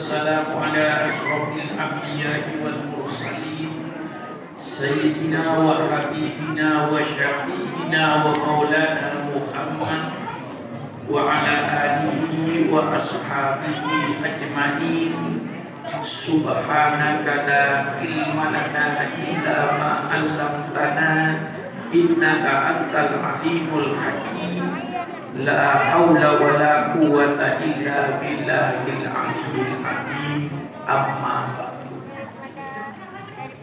والسلام على أشرف الأنبياء والمرسلين سيدنا وحبيبنا وشفيعنا ومولانا محمد وعلى آله وأصحابه أجمعين. Subhanaka la ilma lana illa ma 'allamtana innaka antal alimul hakim. La haula wa la quwwata illa billahil aliyyil azim. Amma ba'du.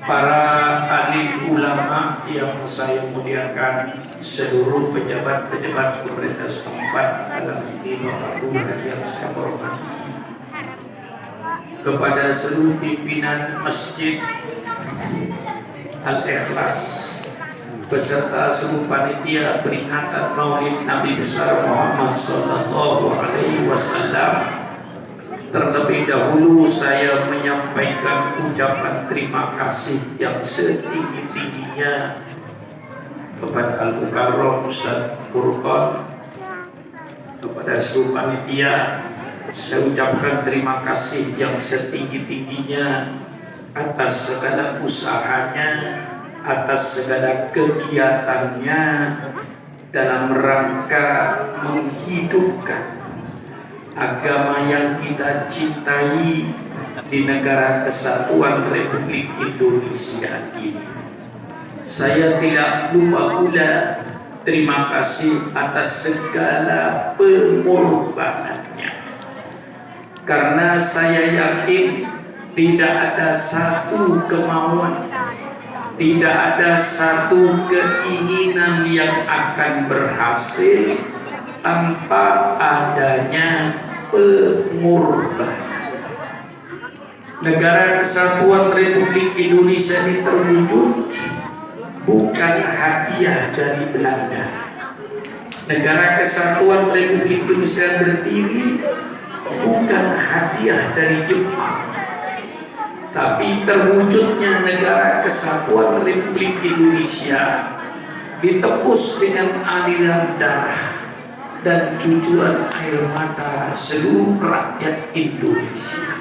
Para alim ulama yang saya muliakan, seluruh pejabat-pejabat pemerintah setempat dalam ini Bapak yang saya hormati, kepada seluruh pimpinan Masjid Al-Ikhlas beserta seluruh panitia peringatan Maulid Nabi besar Muhammad sallallahu alaihi wasallam. Terlebih dahulu saya menyampaikan ucapan terima kasih yang setinggi-tingginya kepada Al-Mukarram Ustaz Furqan, kepada seluruh panitia. Saya ucapkan terima kasih yang setinggi-tingginya atas segala usahanya, atas segala kegiatannya dalam rangka menghidupkan agama yang kita cintai di negara Kesatuan Republik Indonesia ini. Saya tidak lupa pula terima kasih atas segala pengorbanannya, karena saya yakin tidak ada satu kemauan, tidak ada satu keinginan yang akan berhasil tanpa adanya pengorbanan. Negara Kesatuan Republik Indonesia ini terwujud bukan hadiah dari Belanda. Negara Kesatuan Republik Indonesia berdiri bukan hadiah dari Jepang, tapi terwujudnya negara Kesatuan Republik Indonesia ditebus dengan aliran darah dan cucuran air mata seluruh rakyat Indonesia.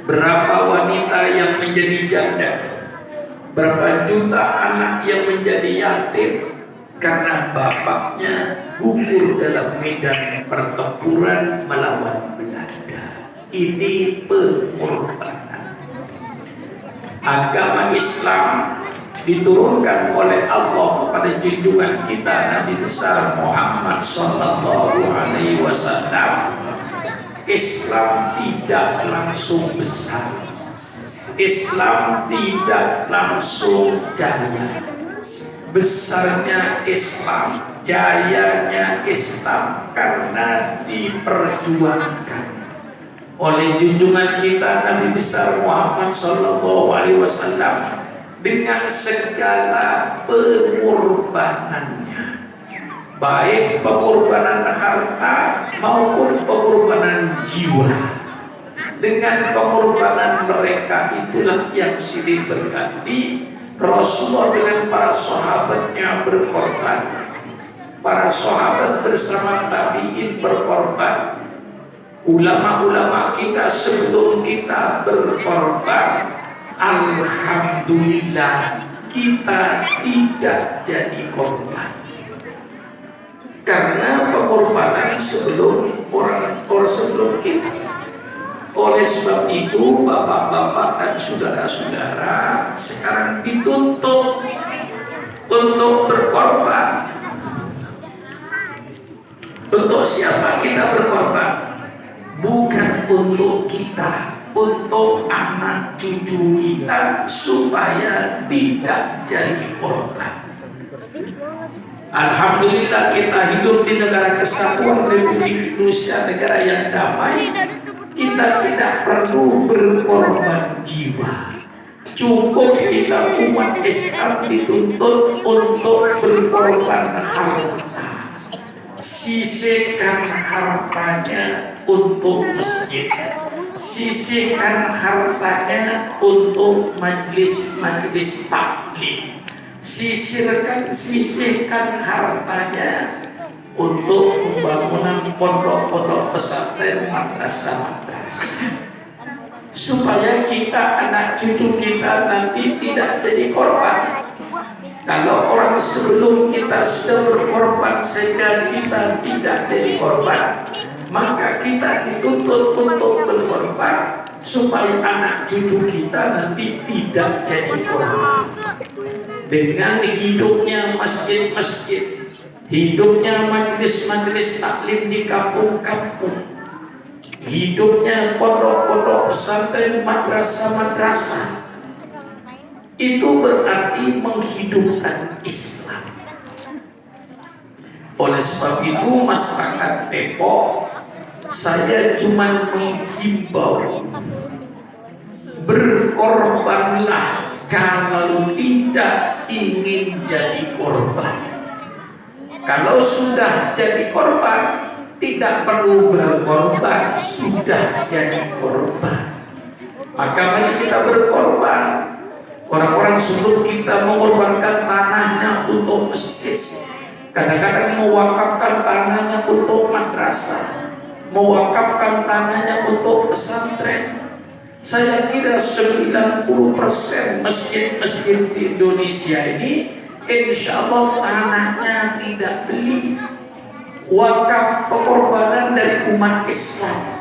Berapa wanita yang menjadi janda, berapa juta anak yang menjadi yatim karena bapaknya gugur dalam medan pertempuran melawan Belanda. Ini pengorbanan. Agama Islam diturunkan oleh Allah kepada junjungan kita Nabi besar Muhammad sallallahu alaihi wasallam. Islam tidak langsung besar, Islam tidak langsung jaya. Besarnya Islam, jayanya Islam karena diperjuangkan oleh junjungan kita Nabi besar Muhammad sallallahu alaihi wasallam dengan segala pengorbanannya, baik pengorbanan harta maupun pengorbanan jiwa. Dengan pengorbanan mereka itulah yang silih berganti Rasulullah dengan para sahabatnya berkorban, para sahabat bersama tabi'in berkorban, ulama-ulama kita sebelum kita berkorban. Alhamdulillah kita tidak jadi korban, karena pengorbanan sebelum orang sebelum kita. Oleh sebab itu bapak-bapak dan saudara-saudara sekarang dituntut untuk berkorban. Untuk siapa kita berkorban? Bukan untuk kita, untuk anak cucu kita supaya tidak jadi korban. Alhamdulillah kita hidup di negara Kesatuan Republik Indonesia, negara yang damai. Kita tidak perlu berkorban jiwa. Cukup kita umat Islam dituntut untuk berkorban harta. Sisihkan hartanya untuk masjid, sisihkan hartanya untuk majlis taklim, sisihkan hartanya untuk pembangunan pondok-pondok pesantren, madrasah-madrasah, supaya kita, anak cucu kita nanti tidak jadi korban. Kalau orang sebelum kita sudah berkorban sehingga kita tidak jadi korban, maka kita dituntut untuk berkorban supaya anak cucu kita nanti tidak jadi korban. Dengan hidupnya masjid-masjid, hidupnya majelis-majelis taklim di kampung-kampung, hidupnya pondok-pondok pesantren, madrasah-madrasah, itu berarti menghidupkan Islam. Oleh sebab itu masyarakat Depok, saya cuma menghimbau, berkorbanlah kalau tidak ingin jadi korban. Kalau sudah jadi korban, tidak perlu berkorban, sudah jadi korban. Maka mari kita berkorban. Orang-orang sebelum kita mengorbankan tanahnya untuk masjid, kadang-kadang mewakafkan tanahnya untuk madrasah, mewakafkan tanahnya untuk pesantren. Saya kira 90% masjid-masjid di Indonesia ini insya Allah tanahnya tidak beli, wakaf pengorbanan dari umat Islam.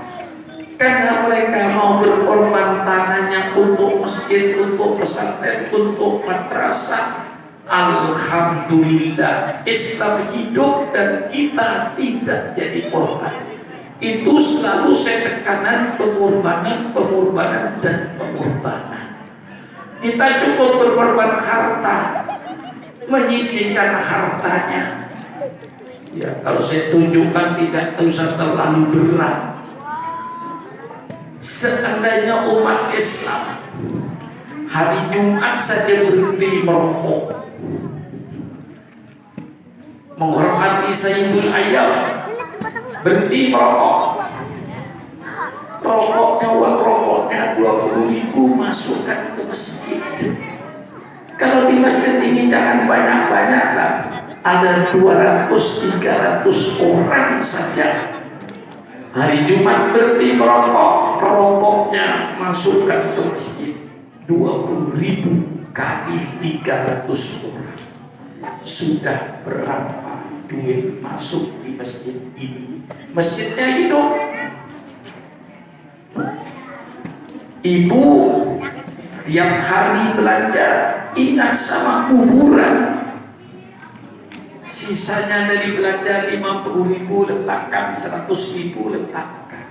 Karena mereka mau berkorban tanahnya untuk masjid, untuk pesantren, untuk madrasah. Alhamdulillah, Islam hidup dan kita tidak jadi korban. Itu selalu saya tekankan, pengorbanan, dan pengorbanan. Kita cukup berkorban harta, menyisihkan hartanya. Ya, kalau saya tunjukkan tidak usah terlalu berat. Seandainya umat Islam hari Jumat saja berhenti merokok, menghormati Sayyidul Ayyam, berhenti merokok, rokoknya, uang rokoknya 20.000 masukkan ke masjid. Kalau di masjid ini jangan banyak-banyak lah, ada 200-300 orang saja. Hari Jumat berhenti merokok, rokoknya masukkan ke masjid 20.000 kali 300 orang. Sudah berapa duit masuk di masjid ini? Masjidnya hidup. Ibu tiap hari belanja, ingat sama kuburan. Sisanya dari belanja 50.000 letakkan, 100.000 letakkan.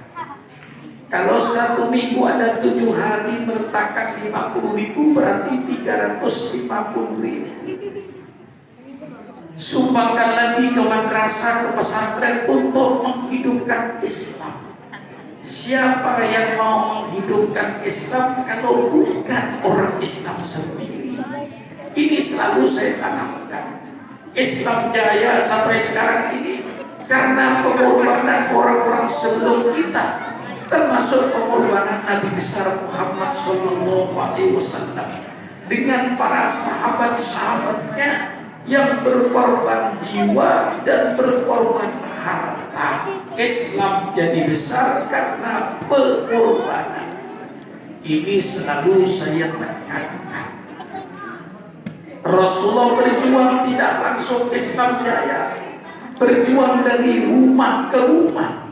Kalau 1 minggu ada 7 hari meletakkan 50.000 berarti 350.000. Sumbangkan lagi ke madrasah, ke pesantren untuk menghidupkan Islam. Siapa yang mau menghidupkan Islam kalau bukan orang Islam sendiri? Ini selalu saya tanamkan. Islam jaya sampai sekarang ini karena pengorbanan orang-orang sebelum kita, termasuk pengorbanan Nabi besar Muhammad SAW dengan para sahabat-sahabatnya yang berkorban jiwa dan berkorban harta. Islam jadi besar karena pengorbanan. Ini selalu saya tekankan. Rasulullah berjuang tidak langsung Islam jaya, berjuang dari rumah ke rumah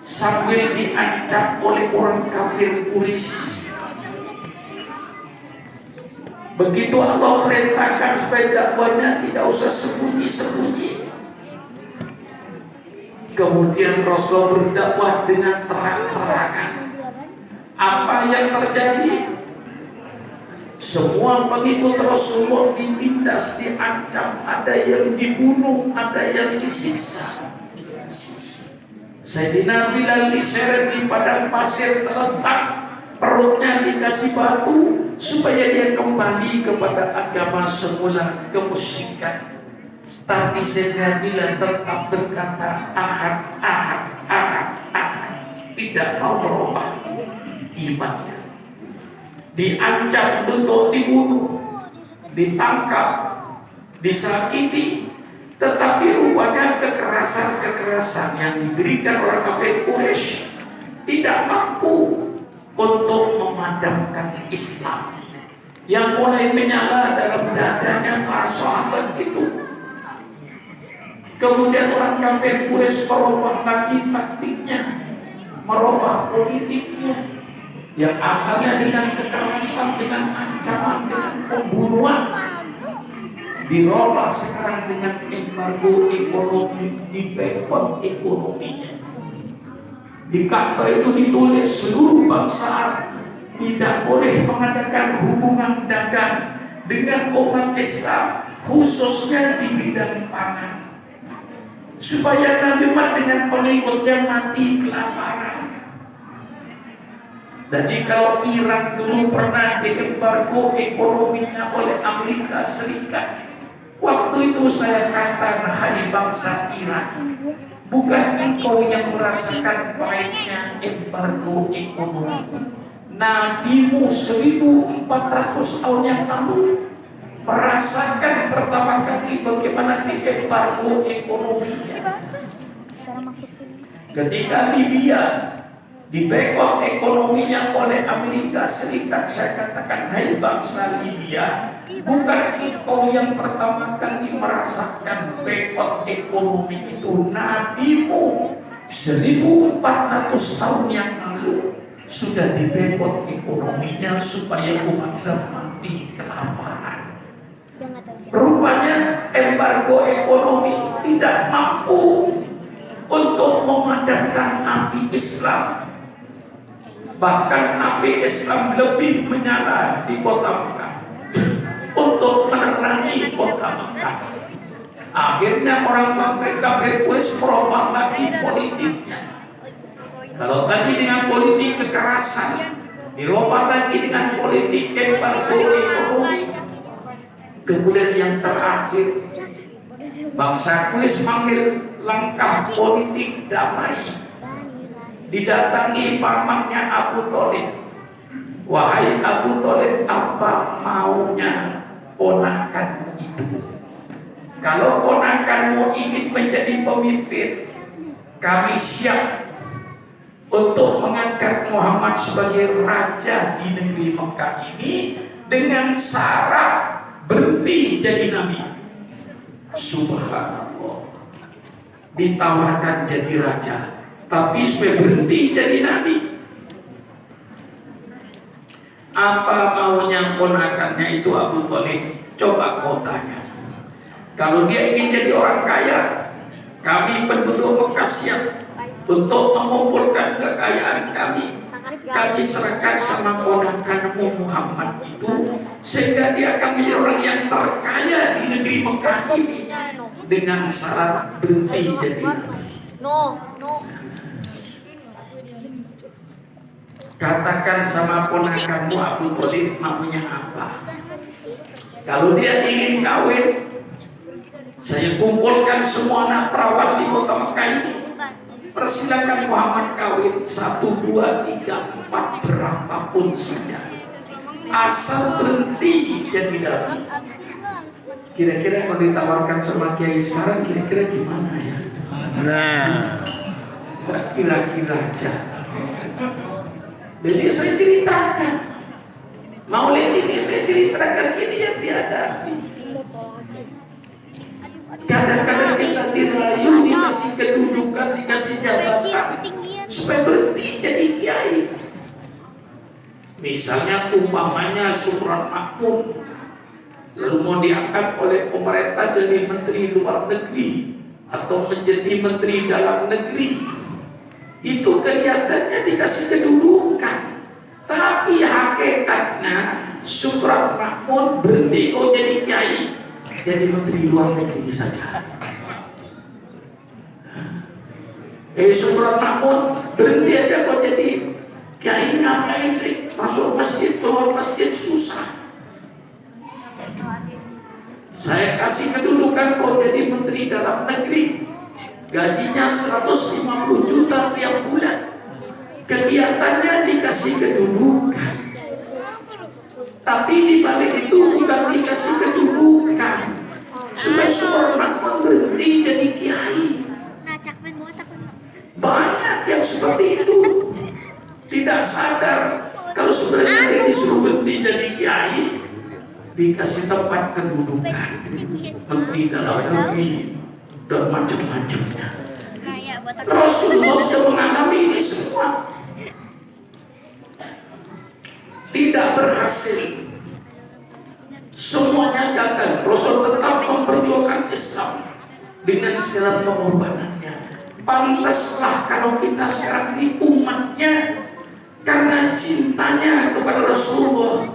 sambil diancam oleh orang kafir Quraisy. Begitu Allah perintahkan supaya dakwahnya tidak usah sembunyi-sembunyi, kemudian Rasulullah berdakwah dengan terang-terangan. Apa yang terjadi? Semua pengikut Rasulullah ditindas, diancam, ada yang dibunuh, ada yang disiksa. Sayyidina Bilal diseret di padang pasir terletak, perutnya dikasih batu supaya dia kembali kepada agama semula, kemusyrikan. Tapi Sayyidina Bilal tetap berkata ahad, ahad, ahad, ahad, tidak mau berubah imannya. Diancam untuk dibunuh, ditangkap, disakiti, Tetapi rupanya kekerasan-kekerasan yang diberikan oleh kafir Quraisy tidak mampu untuk memadamkan Islam yang mulai menyala dalam dadanya para sahabat itu. Kemudian orang kafir Quraisy merubah lagi taktiknya, merubah politiknya, yang asalnya dengan kekerasan, dengan ancaman, dengan pembunuhan, dirubah sekarang dengan embargo ekonomi, dibekot ekonominya. Di Ka'bah itu ditulis seluruh bangsa tidak boleh mengadakan hubungan dagang dengan umat Islam, khususnya di bidang pangan, supaya Nabi Muhammad dengan pengikutnya mati kelaparan. Jadi kalau Irak dulu pernah diembargo ekonominya oleh Amerika Serikat, waktu itu saya kata, hai bangsa Irak, bukan engkau yang merasakan baiknya embargo ekonomi. Nabimu 1400 tahun yang lalu merasakan pertama kali bagaimana embargo ekonominya. Ketika Libya dibekot ekonominya oleh Amerika Serikat, saya katakan, hai bangsa Libya, bukan engkau yang pertama kali merasakan bekot ekonomi itu. Nabimu 1400 tahun yang lalu sudah dibekot ekonominya supaya umat Islam mati kelaparan. Rupanya embargo ekonomi tidak mampu untuk memadamkan api Islam. Bahkan api Islam lebih menyala di kota Mekah untuk menerangi kota Mekah. Akhirnya orang kafir Quraisy merubah lagi politiknya. Kalau tadi dengan politik kekerasan, dirubah lagi dengan politik embargo ekonomi. Kemudian yang terakhir, bangsa Quraisy manggil langkah politik damai. Didatangi pamannya Abu Thalib. Wahai Abu Thalib, apa maunya ponakan itu? Kalau ponakanmu ingin menjadi pemimpin, kami siap untuk mengangkat Muhammad sebagai raja di negeri Mekah ini dengan syarat berhenti jadi nabi. Subhanallah, ditawarkan jadi raja, tapi supaya berhenti jadi nabi. Apa maunya ponakannya itu Abu Thalib? Coba kau tanya. Kalau dia ingin jadi orang kaya, kami penduduk Mekah siap untuk mengumpulkan kekayaan kami. Kami serahkan sama ponakanmu Muhammad itu, sehingga dia akan menjadi orang yang terkaya di negeri Mekah ini dengan syarat berhenti jadi nabi. Katakan sama ponakanmu Abu Thalib maunya apa. Kalau dia ingin kawin, saya kumpulkan semua anak perawan di kota Mekah ini. Persilakan Muhammad kawin 1, 2, 3, 4 berapapun saja, asal berhenti jadi nabi. Kira-kira kalau ditawarkan sama kiai sekarang, kira-kira gimana ya? Kira-kira aja. Jadi saya ceritakan Maulid ini, saya ceritakan ini yang tiada. Kadang-kadang kita dirayu, dikasih kedudukan, dikasih jabatan supaya berhenti jadi kiai. Misalnya umpamanya Supran Makmum lalu mau diangkat oleh pemerintah jadi menteri luar negeri atau menjadi menteri dalam negeri, itu kelihatannya dikasih kedudukan, tapi hakikatnya Supran Makmum berhenti kok jadi kiai, jadi menteri luar negeri saja. Supran Makmum berhenti aja kok jadi kiai, ngapain sih? Masuk masjid, keluar masjid susah. Saya kasih kedudukan kok jadi menteri dalam negeri, gajinya 150 juta tiap bulan. Kelihatannya dikasih kedudukan, tapi di balik itu bukan dikasih kedudukan supaya Supran Makmum berhenti berhenti jadi kiai. Banyak yang seperti itu, tidak sadar kalau sebenarnya disuruh berhenti jadi kiai, dikasih tempat kedudukan, menteri dalam negeri dan macam-macamnya. Rasulullah sudah mengalami ini semua, tidak berhasil, semuanya gagal. Rasul tetap memperjuangkan Islam dengan segala pengorbanannya. Pantaslah kalau kita sekarang ini umatnya, karena cintanya kepada Rasulullah,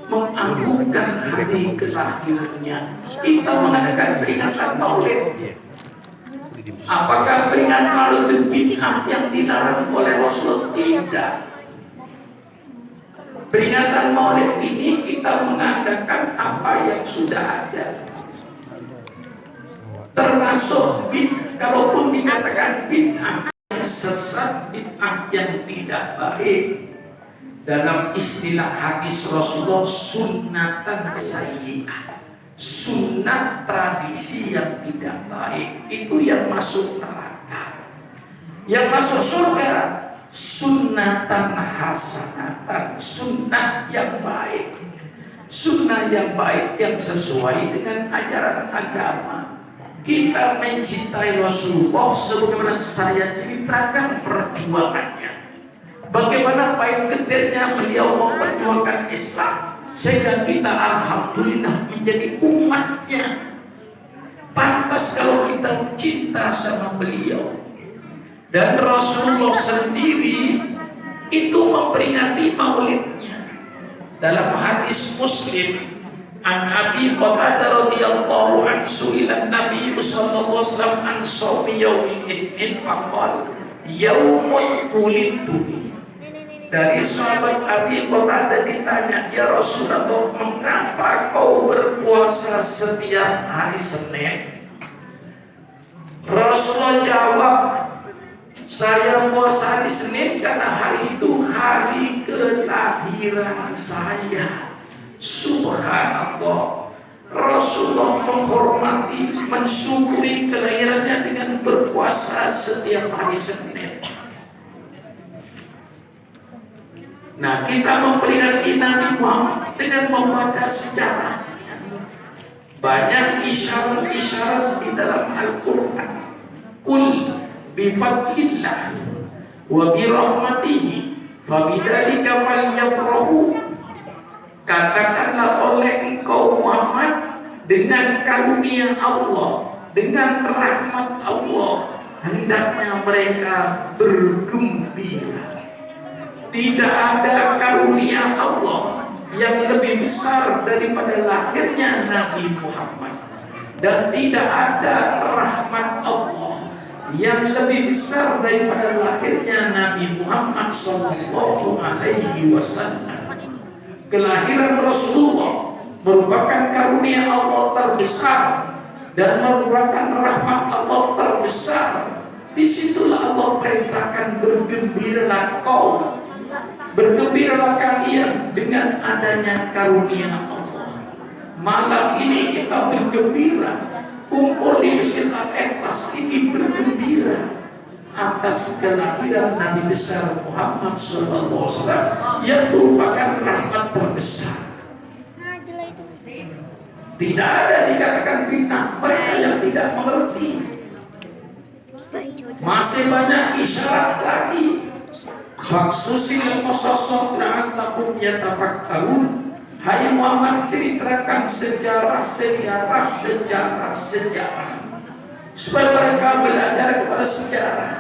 menganggungkan hari kelahirannya, kita mengadakan peringatan Maulid. Apakah peringatan Maulid bid'ah yang dilarang oleh Rasul? Tidak. Peringatan Maulid ini kita mengadakan apa yang sudah ada, termasuk bid'ah. Kalaupun dikatakan bid'ah yang sesat, bid'ah yang tidak baik, dalam istilah hadis Rasulullah, sunnatan sayyi'ah, sunnah tradisi yang tidak baik, itu yang masuk neraka. Yang masuk surga sunnatan hasanatan, sunnah yang baik, sunnah yang baik yang sesuai dengan ajaran agama. Kita mencintai Rasulullah sebagaimana saya ceritakan perjuangannya, bagaimana pahit getirnya beliau memperjuangkan Islam, sehingga kita alhamdulillah menjadi umatnya. Pantas kalau kita cinta sama beliau. Dan Rasulullah sendiri itu memperingati maulidnya. Dalam hadis Muslim, an Abi Qatadah radhiyallahu anhu su'ila Nabi sallallahu alaihi wasallam an shaumi yaumin idin faqala yaumun ulidtu. Dari sahabat Abi Qatadah ditanya, ya Rasulullah, mengapa kau berpuasa setiap hari Senin? Rasulullah jawab, saya puasa hari Senin karena hari itu hari kelahiran saya. Subhanallah. Rasulullah menghormati, mensyukuri kelahirannya dengan berpuasa setiap hari Senin. Nah, kita memperingati Nabi Muhammad dengan membaca sejarah. Banyak isyarat-isyarat di dalam Al-Quran. Qul bifadlillah wa birahmatihi fabidzalika falyafrahu. Katakanlah oleh engkau Muhammad, dengan karunia Allah, dengan rahmat Allah, hendaknya mereka bergembira. Tidak ada karunia Allah yang lebih besar daripada lahirnya Nabi Muhammad, dan tidak ada rahmat Allah yang lebih besar daripada lahirnya Nabi Muhammad sallallahu alaihi wasallam. Kelahiran Rasulullah merupakan karunia Allah terbesar dan merupakan rahmat Allah terbesar. Disitulah Allah perintahkan, bergembiralah kau, bergembiralah kalian dengan adanya karunia Allah. Malam ini kita bergembira, kumpul di Masjid Al-Ikhlas ini bergembira atas kelahiran Nabi besar Muhammad SAW yang merupakan rahmat terbesar. Tidak ada dikatakan bid'ah mereka yang tidak mengerti. Masih banyak isyarat lagi. Maksusil qasasah la'allakum yatafakkarun. Hai Muhammad, ceritakan sejarah supaya mereka belajar kepada sejarah.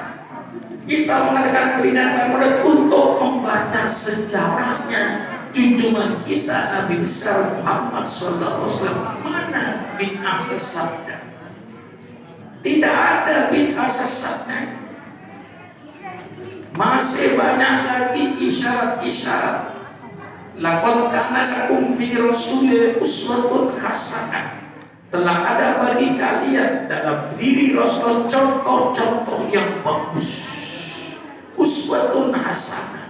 Kita mengadakan peringatan Maulid untuk membaca sejarahnya junjungan kita Nabi besar Muhammad SAW. Mana bid'ah sesatnya? Tidak ada bid'ah sesatnya. Masih banyak lagi isyarat-isyarat. Laqad kana lakum fi Rasulillah uswatun hasanah. Telah ada bagi kalian dalam diri Rasul contoh-contoh yang bagus. Uswatun hasanah.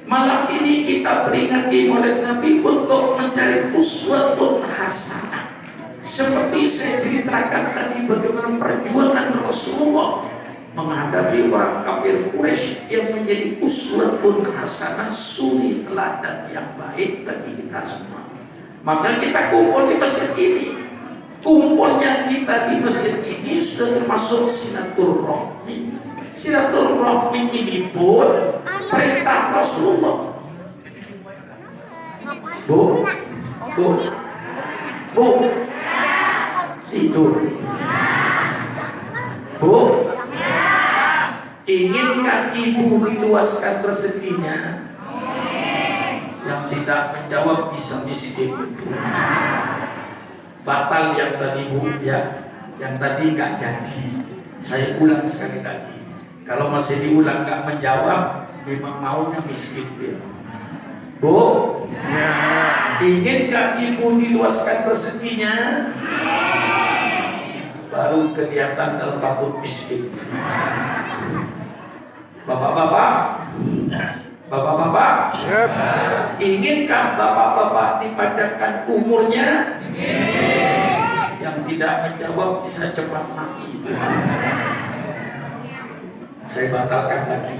Malam ini kita peringati Maulid Nabi untuk mencari uswatun hasanah. Seperti saya ceritakan tadi bagaimana perjuangan Rasulullah menghadapi orang kafir Quraisy yang menjadi uswatun hasanah, suri teladan yang baik bagi kita semua. Maka kita kumpul di masjid ini. Kumpulnya kita di masjid ini sudah termasuk silaturahmi. Silaturahmi ini pun perintah Rasulullah. Bu, tidur. Bu, inginkan ibu diluaskan rezekinya? Yang tidak menjawab bisa miskin. Batal yang tadi bu ya, yang tadi nggak janji. Saya ulang sekali lagi. Kalau masih diulang nggak menjawab, memang maunya miskin dia. Bu, inginkah ibu diluaskan rezekinya? Baru kelihatan kalau takut miskin. Bapak-bapak, inginkah bapak-bapak dipanjangkan umurnya? Yang tidak menjawab bisa cepat mati. Saya batalkan lagi.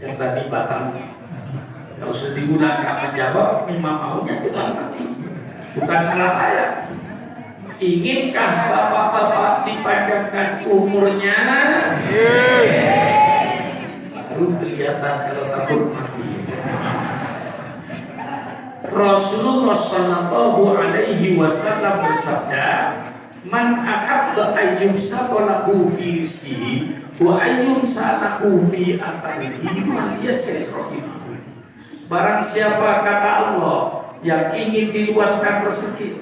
Yang tadi batal. Kalau sudah diulang nggak menjawab, memang maunya cepat mati. Bukan salah saya. Inginkah bapak-bapak dipanjangkan umurnya? Baru kelihatan kalau takut mati. Rasulullah Shallallahu Alaihi Wasallam bersabda, "Man ahabba ayyum satolahu fi rizqihi wa ayyum salahu fi atarihi falyasrihi." Barang siapa, kata Allah, yang ingin diluaskan rezeki,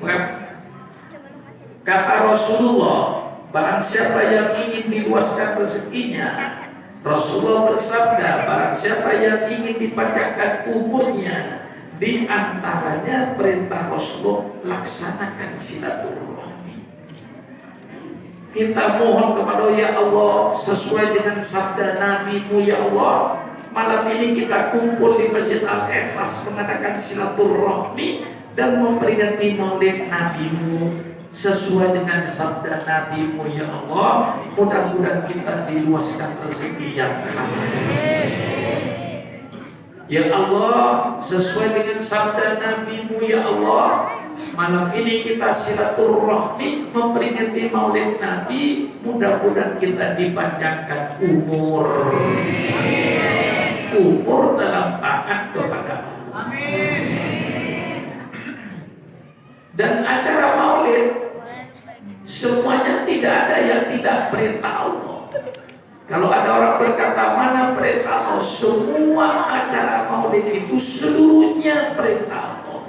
kata Rasulullah, barang siapa yang ingin diluaskan rezekinya, Rasulullah bersabda, barang siapa yang ingin dipanjangkan umurnya, di antaranya perintah Rasulullah, laksanakan silaturahmi. Kita mohon kepada ya Allah, sesuai dengan sabda Nabi-Mu ya Allah, malam ini kita kumpul di Masjid Al-Ikhlas mengadakan silaturahmi dan memperingati maulid Nabi-Mu sesuai dengan sabda Nabi-Mu ya Allah. Mudah-mudahan kita diluaskan rezeki yang halal. Ya Allah, sesuai dengan sabda Nabi-Mu ya Allah, malam ini kita silaturahmi memperingati maulid Nabi. Mudah-mudahan kita dipanjangkan umur dalam taat kepada Allah. Dan acara maulid semuanya tidak ada yang tidak perintah Allah. Kalau ada orang berkata mana perintah Allah, semua acara maulid itu seluruhnya perintah Allah.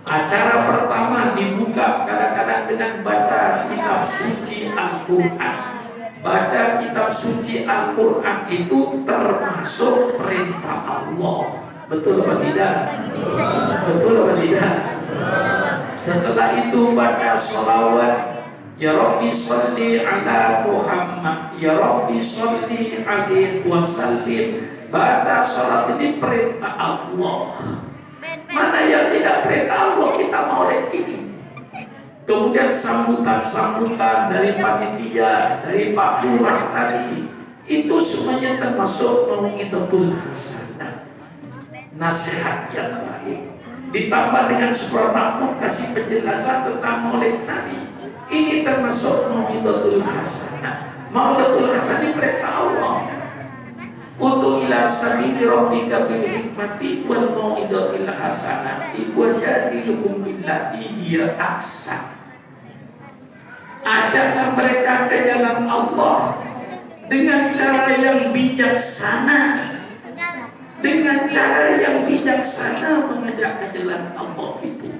Acara pertama dibuka kadang-kadang dengan baca kitab suci Al-Quran. Baca kitab suci Al-Quran itu termasuk perintah Allah. Betul atau tidak? Betul atau tidak? Setelah itu baca sholawat, ya Rabbi sholli ala Muhammad, ya Rabbi sholli alaihi wasallim. Baca sholat ini perintah Allah. Mana yang tidak perintah Allah kita maulid ini. Kemudian sambutan-sambutan dari panitia, dari Pak Lurah tadi, itu semuanya termasuk mau'idatul hasanah, nasihat yang baik. Ditambah dengan surah Makmum kasih penjelasan tentang maulid Nabi. Ini termasuk mau'idatul hasanah. Mau'idatul hasanah ini perintah Allah. Untuk ila sabili rabbika bil hikmati wal mau'idatil hasanati wajadilhum billati hiya ahsan. Ajaklah mereka ke jalan Allah dengan cara yang bijaksana. Dengan cara yang bijaksana mengajak ke jalan Allah itu.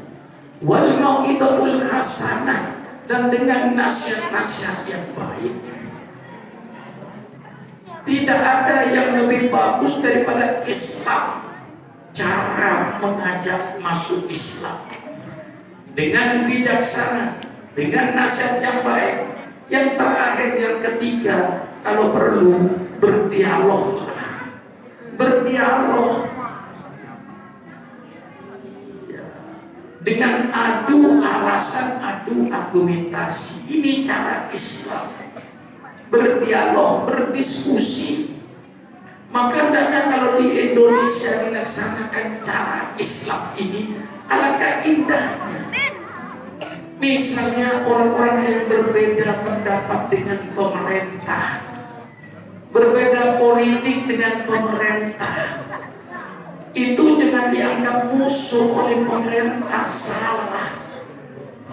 Wal mau'idatul hasanah, dan dengan nasihat-nasihat yang baik. Tidak ada yang lebih bagus daripada Islam, cara mengajak masuk Islam dengan bijaksana, dengan nasihat yang baik. Yang terakhir, yang ketiga, kalau perlu berdialoglah. Berdialog. dengan adu alasan, adu argumentasi. Ini cara Islam berdialog, berdiskusi. Maka hendaknya kalau di Indonesia dilaksanakan cara Islam ini, alangkah indahnya. Misalnya orang-orang yang berbeda pendapat dengan pemerintah, berbeda politik dengan pemerintah, itu jangan dianggap musuh oleh pemerintah. Salah.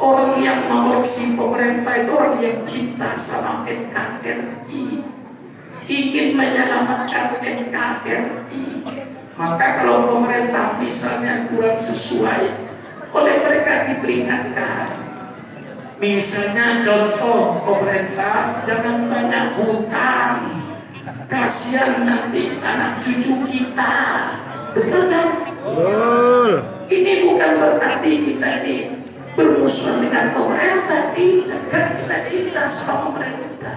Orang yang mengoreksi pemerintah itu orang yang cinta sama NKRI, ingin menyelamatkan NKRI. Maka kalau pemerintah misalnya kurang sesuai, oleh mereka diperingatkan. Misalnya contoh, pemerintah jangan banyak hutang, kasihan nanti anak cucu kita. Betul kan? Betul. Ini bukan berarti kita ini bermusuhan dengan pemerintah, tidak. Kan kita cinta sama pemerintah.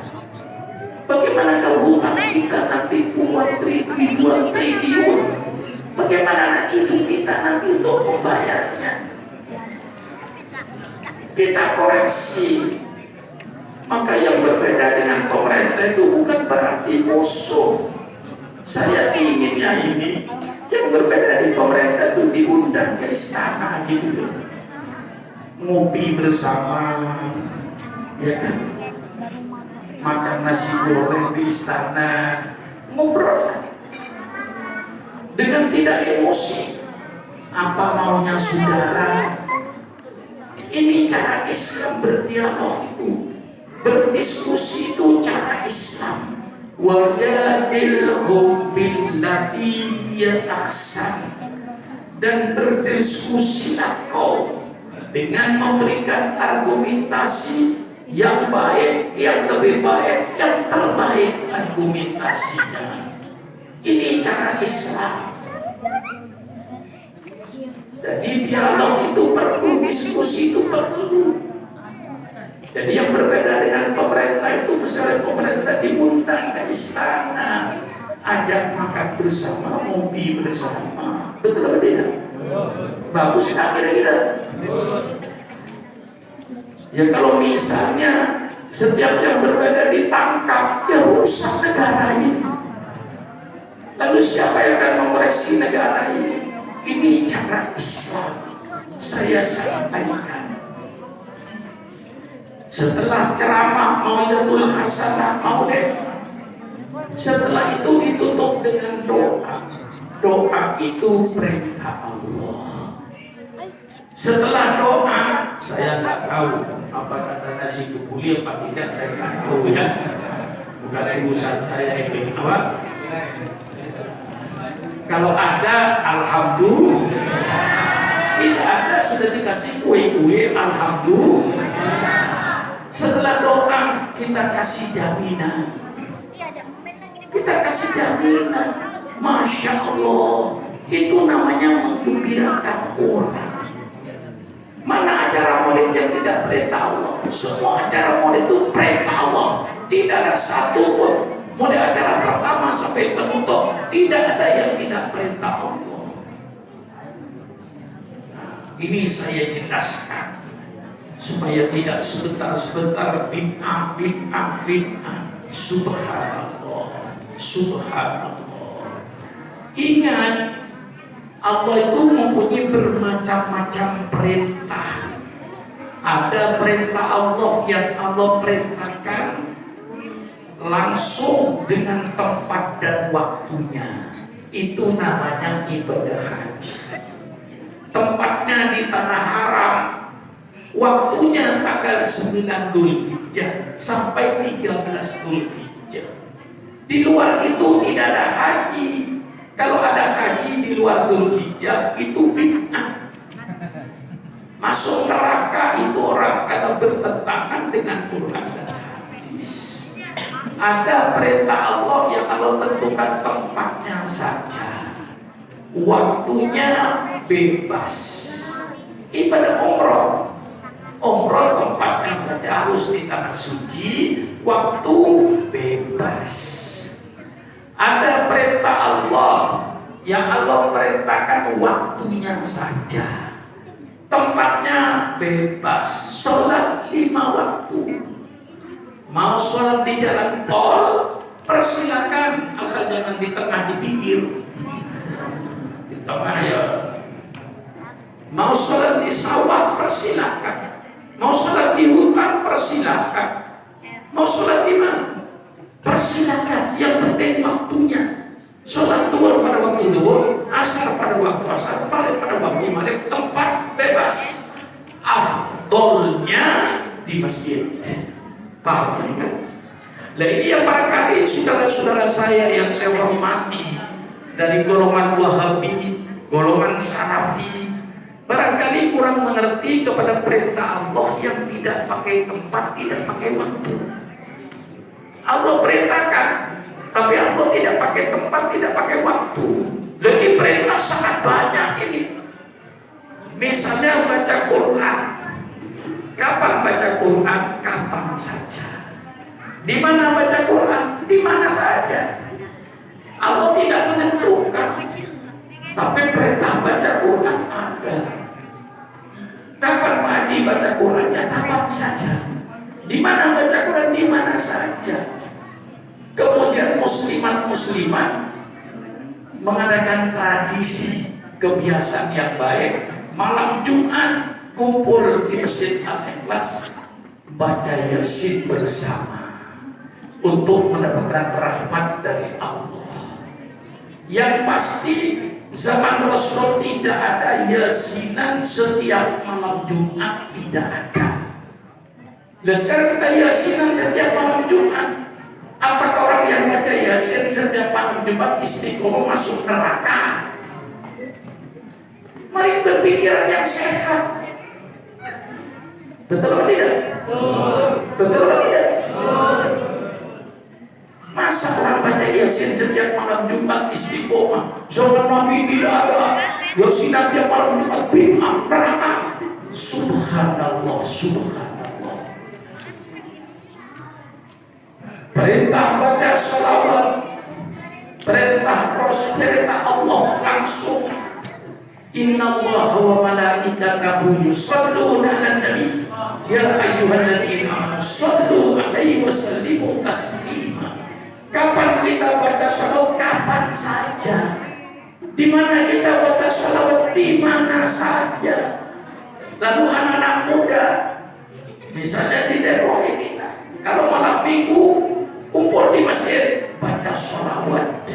Bagaimana kalau hutang kita nanti buat ribuan triliun? Bagaimana anak cucu kita nanti untuk membayarnya? Kita koreksi. Maka yang berbeda dengan pemerintah itu bukan berarti musuh. Saya inginnya ini yang berbeda dari pemerintah itu diundang ke istana gitu, ngopi bersama, ya kan, makan nasi goreng di istana, ngobrol dengan tidak emosi. Apa maunya saudara? Ini cara Islam berdialog itu, berdiskusi itu cara Islam. Wajadilhum billati hiya ahsan, dan berdiskusilah kau dengan memberikan argumentasi yang baik, yang lebih baik, yang terbaik argumentasinya. Ini cara Islam. Jadi dialog itu perlu, diskusi itu perlu. Jadi yang berbeda dengan pemerintah itu, misalnya pemerintah diundang ke istana, ajak makan bersama, ngopi bersama. Betul atau tidak? Bagus tak kira-kira? Ya kalau misalnya setiap yang berbeda ditangkap, ya rusak negara ini. Lalu siapa yang akan mengoreksi negara ini? Ini cara Islam. Saya sampaikan. Setelah ceramah mau'izatul hasanah, mau deh. Setelah itu ditutup dengan doa. Doa itu perintah Allah. Setelah doa, saya tak tahu apa kata nasi kebuli apa tidak, saya tak tahu ya. Bukan urusan saya itu apa. Kalau ada, alhamdulillah. Tidak ada, sudah dikasih kue-kue, alhamdulillah. Setelah doa, kita kasih jaminan. Kita kasih jaminan. Masya Allah, itu namanya menggembirakan orang. Mana acara maulid yang tidak perintah Allah? Semua acara maulid itu perintah Allah. Tidak ada satu pun, mulai acara pertama sampai penutup, tidak ada yang tidak perintah Allah. Ini saya jelaskan supaya tidak sebentar-sebentar bid'ah. Subhanallah, subhanallah. Ingat, Allah itu mempunyai bermacam-macam perintah. Ada perintah Allah yang Allah perintahkan langsung dengan tempat dan waktunya. Itu namanya ibadah haji. Tempatnya di tanah haram, waktunya tanggal 9 Dzulhijjah sampai 13 Dzulhijjah. Di luar itu tidak ada haji. Kalau ada haji di luar Dzulhijjah itu bid'ah. Masuk neraka itu orang karena bertentangan dengan Quran dan hadis. Ada perintah Allah yang Allah tentukan tempatnya saja, waktunya bebas. Ibadah umroh tempatnya saja harus di tanah suci, waktu bebas. Ada perintah Allah yang Allah perintahkan waktunya saja, tempatnya bebas, sholat 5 waktu. Mau sholat di jalan tol, persilakan, asal jangan di tengah, di pinggir. Di tengah ya. Mau sholat di sawah, persilakan. Mau sholat di hutan, persilakan. Mau sholat di mana? Persilakan. Yang penting waktunya. Sholat duhur pada waktu duhur, asar pada waktu asar, maghrib pada waktu maghrib, tempat bebas. Afdolnya di masjid. Paham ya? Nah ini yang barangkali saudara-saudara saya yang saya hormati dari golongan Wahabi, golongan Salafi, barangkali kurang mengerti kepada perintah Allah yang tidak pakai tempat, tidak pakai waktu. Allah perintahkan, tapi Allah tidak pakai tempat, tidak pakai waktu. Jadi perintah sangat banyak ini. Misalnya baca Quran. Kapan baca Quran? Kapan saja. Di mana baca Quran? Di mana saja. Allah tidak menentukan. Tapi perintah baca Quran ada. Kapan wajib baca Qurannya? Kapan saja. Di mana baca Quran? Di mana saja. Kemudian muslimat mengadakan tradisi kebiasaan yang baik. Malam Jumat kumpul di Masjid Al-Ikhlas baca Yasin bersama untuk mendapatkan rahmat dari Allah. Yang pasti zaman Rasul tidak ada Yasinan setiap malam Jumat, tidak ada. Dan sekarang kita Yasinan setiap malam Jumat. Apakah orang yang baca Yasin setiap malam Jumat istiqomah masuk neraka? Mari berpikiran yang sehat. Betul atau tidak? Betul atau tidak? Masa orang baca Yasin setiap malam Jumat istiqomah? Zaman Nabi tidak ada. Yasin setiap malam Jumat bid'ah neraka. Subhanallah, subhanallah. Perintah baca salawat, perintah Rasul, perintah Allah langsung. Inna Allah wa malaikatahu yusalluna 'alan nabi ya ayyuhalladzina amanu sallu 'alaihi wa sallimu taslima. Kapan kita baca salawat? Kapan saja. Di mana kita baca salawat? Di mana saja. Lalu anak-anak muda, misalnya di Depok ini, kalau malam minggu kumpul di masjid baca salawat.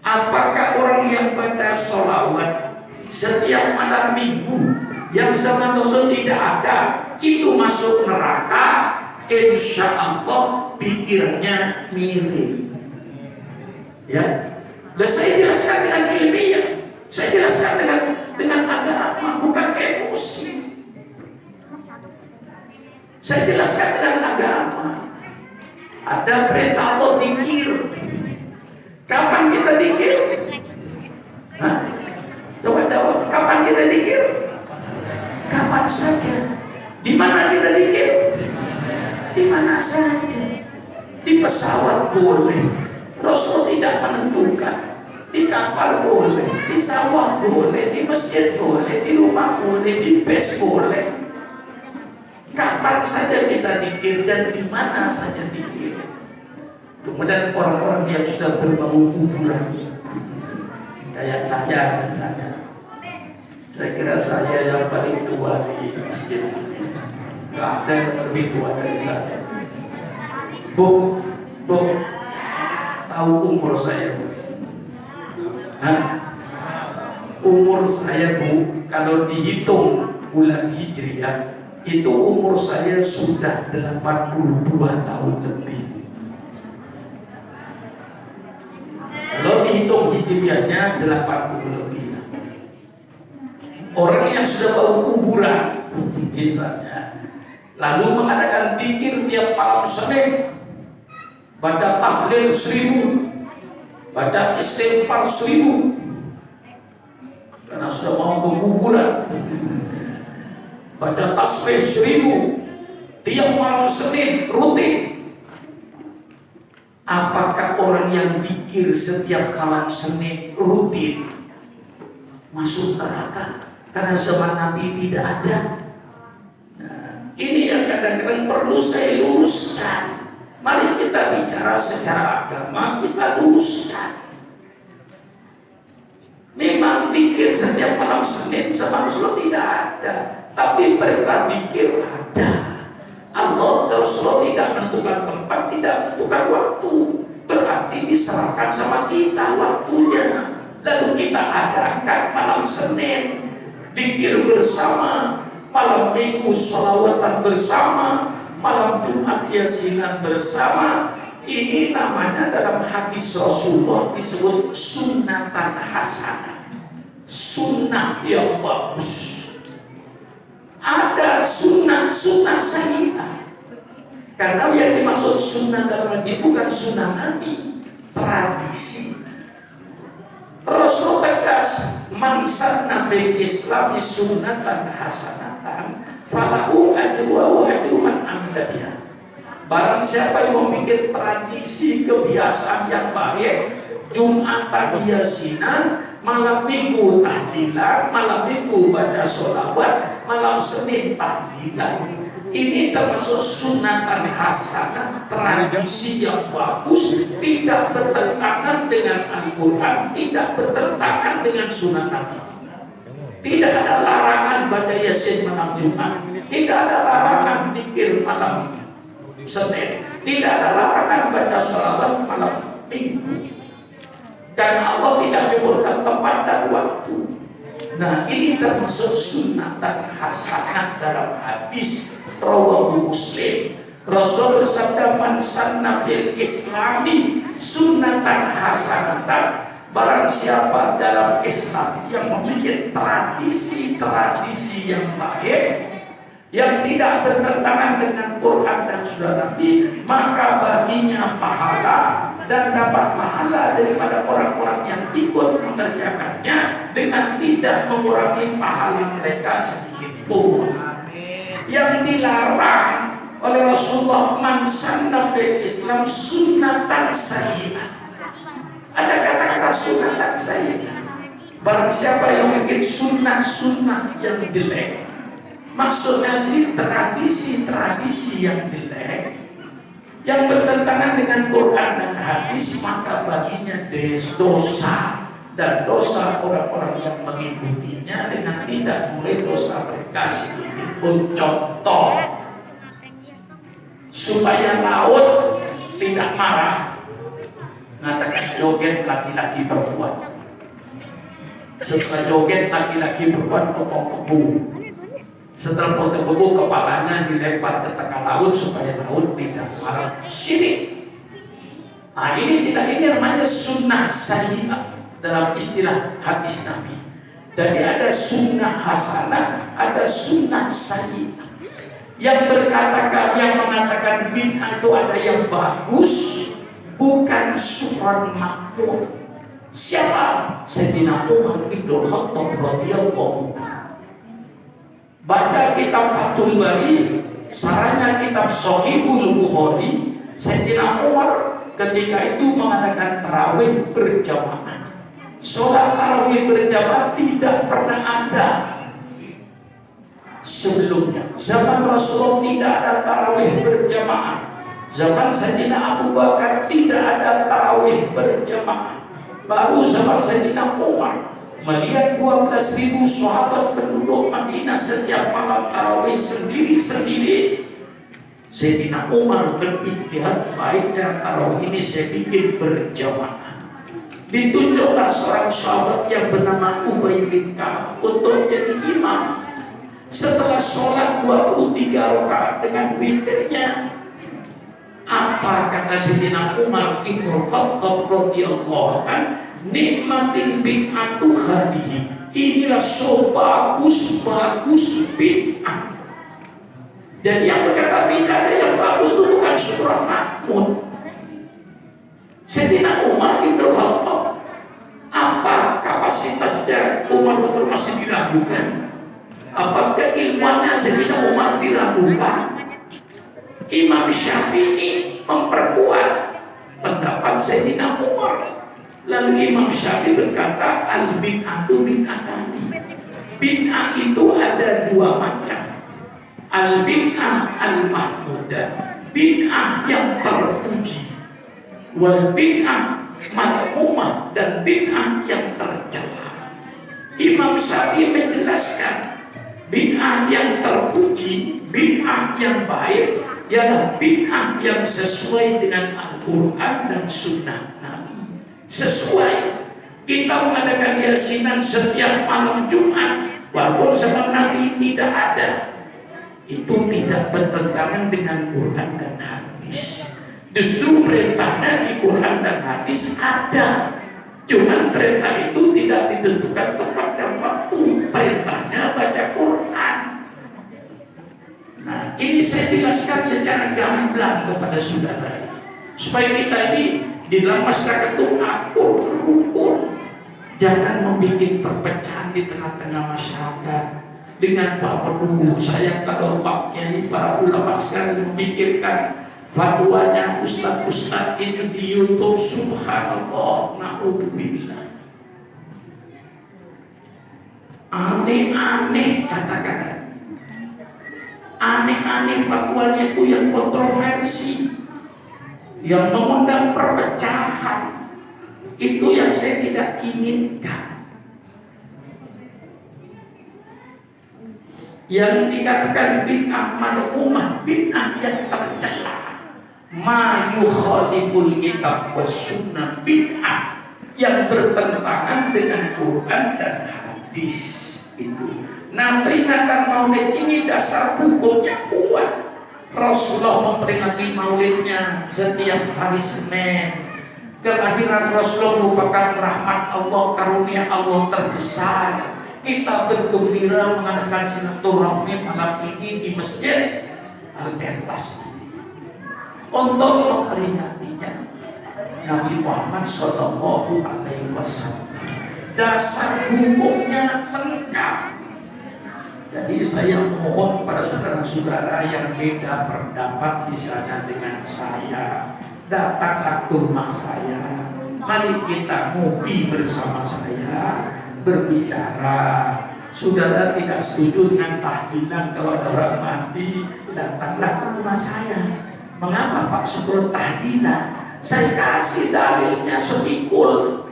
Apakah orang yang baca salawat setiap malam minggu yang zaman Rasul tidak ada itu masuk neraka? Insya Allah pikirnya mirip. Ya, dan saya jelaskan dengan ilmiah, saya jelaskan dengan agama, bukan emosi. Saya jelaskan dengan agama. Ada perintah Allah zikir. Kapan kita zikir? Hah? Coba jawab, kapan kita zikir? Kapan saja. Di mana kita zikir? Di mana saja. Di pesawat boleh. Rasul tidak menentukan. Di kapal boleh, di sawah boleh, di masjid boleh, di rumah boleh, di bus boleh. Kapan saja kita zikir dan di mana saja zikir. Kemudian orang-orang yang sudah berbau kuburan, kayak saya misalnya, saya kira saya yang paling tua di masjid. Gak ada yang lebih tua dari saya. Bu, tahu umur saya, Bu? Hah? Umur saya, Bu, kalau dihitung bulan Hijriah, itu umur saya sudah 82 tahun lebih. Kalau dihitung hijriahnya 80 lebih. Orang yang sudah bau kuburan misalnya, lalu mengadakan zikir tiap malam Senin, baca tahlil 1000, baca istighfar 1000, karena sudah mau ke kuburan. Baca tasbih 1000 tiap malam Senin rutin. Apakah orang yang zikir setiap malam Senin rutin masuk neraka? Karena zaman Nabi tidak ada. Nah, ini yang kadang-kadang perlu saya luruskan. Mari kita bicara secara agama, kita luruskan. Memang pikir setiap malam Senin sama Rasulullah tidak ada, tapi perintah pikir ada. Allah Rasulullah tidak menentukan tempat, tidak menentukan waktu. Berarti diserahkan sama kita waktunya. Lalu kita adakan malam Senin, zikir bersama, malam Minggu sholawatan bersama, malam Jumat yasinan bersama. Ini namanya dalam hadis Rasulullah disebut sunnatan hasanah, sunnah yang bagus. Ada sunnah sayyi'ah. Karena yang dimaksud sunnah dalam ini bukan sunnah Nabi, tradisi. Rasul tegas, man sanna fil Islami sunnatan hasanatan falahu ajruha wa ajru man amila biha. Barang siapa yang membuat tradisi kebiasaan yang baik, Jumat pagi yasinan, malam Minggu tahlilan, malam Minggu baca sholawat, malam Senin tahlilan. Ini termasuk sunatan hasanah, tradisi yang bagus, tidak bertentangan dengan Al-Quran, tidak bertentangan dengan sunnah Nabi. Tidak ada larangan baca yasin malam Jumat, tidak ada larangan zikir malam Senin, tidak ada larangan baca sholawat malam Minggu. Karena Allah tidak menyebutkan tempat dan waktu. Nah, ini termasuk sunnatan hasanah dalam hadis rawahu Muslim. Rasul bersabda, man sanna fil Islami sunnatan hasanatan. Barang siapa dalam Islam yang memiliki tradisi-tradisi yang baik, yang tidak bertentangan dengan Quran dan Sunnah Nabi, maka baginya pahala dan dapat pahala daripada orang-orang yang ikut mengerjakannya dengan tidak mengurangi pahala mereka sedikit pun. Yang dilarang oleh Rasulullah, man sanna fil Islam sunnatan sayyi'ah. Ada kata-kata sunnatan sayyi'ah. Barang siapa yang bikin sunnah-sunnah yang jelek, maksudnya sih tradisi-tradisi yang jelek, yang bertentangan dengan Quran dan hadis, maka baginya dosa, dan dosa orang-orang yang mengikutinya dengan tidak boleh dosa mereka sedikit pun. Contoh, supaya laut tidak marah, mengatakan joget laki-laki perempuan. Setelah joget laki-laki perempuan potong kebu. Setelah potong kebu, kepalanya dilempar ke tengah laut supaya laut tidak marah. Syirik. Nah, ini namanya sunnah sayyi'ah dalam istilah hadis Nabi. Jadi ada sunnah hasanah, ada sunnah sayyi'ah. Yang mengatakan bid'ah itu ada yang bagus, bukan surat makmur. Siapa? Sayyidina Umar bin Khattab radhiyallahu anhu. Baca kitab Fathul Bari, sarana kitab Shahihul Bukhari. Sayyidina Umar ketika itu mengadakan tarawih berjamaah. Sholat tarawih berjamaah tidak pernah ada sebelumnya. Zaman Rasulullah tidak ada tarawih berjamaah. Zaman Sayyidina Abu Bakar tidak ada tarawih berjamaah. Baru zaman Sayyidina Umar melihat 12.000 sahabat penduduk Madinah setiap malam tarawih sendiri-sendiri. Sayyidina Umar berijtihad, baiknya tarawih ini saya bikin berjamaah. Ditunjuklah seorang sahabat yang bernama Ubay bin Ka'ab untuk jadi imam. Setelah sholat 23 rakaat dengan witirnya, apa kata Sayyidina Umar bin Khattab radhiyallahu anhu? Nikmatin bid'atu hadihi. Inilah so bagus bid'ah. Dan yang berkata bid'ah yang bagus itu bukan surah Mahmud. Sayyidina Umar bin Khattab, apa kapasitasnya Umar betul masih diragukan? Apa keilmuannya Sayyidina Umar diragukan? Imam Syafi'i memperkuat pendapat Sayyidina Umar. Lalu Imam Syafi'i berkata, al-bid'atu bid'atani. Bid'ah itu ada dua macam. Al-bid'ah al-mahmudah, bid'ah yang terpuji. Wal bid'ah madhumah, dan bid'ah yang tercela. Imam Syafi'i menjelaskan bid'ah yang terpuji, bid'ah yang baik ialah bid'ah yang sesuai dengan Al-Quran dan Sunnah Nabi. Sesuai. Kita mengadakan yasinan setiap malam Jumat, walaupun zaman Nabi tidak ada. Itu tidak bertentangan dengan Quran dan hadis. Justru perintahnya di Quran dan hadis ada. Cuman perintah itu tidak ditentukan tempat dan waktu. Perintahnya baca Quran. Nah, ini saya jelaskan secara gamblang kepada saudara, supaya kita ini di dalam masyarakat itu akur, rukun. Jangan membuat perpecahan di tengah-tengah masyarakat dengan Pak menunggu. Saya kalau Pak Kiai, para ulama sekarang memikirkan fatwanya ustaz-ustaz ini di YouTube, subhanallah, na'udzubillah. Aneh-aneh kata-kata. Aneh-aneh fatwanya itu yang kontroversi, yang mengundang perpecahan. Itu yang saya tidak inginkan. Yang dikatakan bid'ah madhumah, bid'ah yang tercela, ma yukhaliful kitab was sunnah, bid'ah yang bertentangan dengan Quran dan hadis. Itu. Nah, peringatan maulid ini dasar hukumnya kuat. Rasulullah memperingati maulidnya setiap hari Senin. Kelahiran Rasulullah merupakan rahmat Allah, karunia Allah terbesar. Kita bergembira mengadakan silaturahmi malam ini di Masjid Al-Ikhlas untuk memperingatinya Nabi Muhammad Sallallahu Alaihi Wasallam. Dasar hukumnya lengkap. Jadi saya mohon kepada saudara-saudara yang beda pendapat di sana dengan saya, datanglah ke rumah saya. Mari kita ngopi bersama saya, berbicara. Saudara tidak setuju dengan tahlilan kalau ada orang mati, datanglah ke rumah saya. Mengapa Pak Sugeng tahlilan? Saya kasih dalilnya sepikul.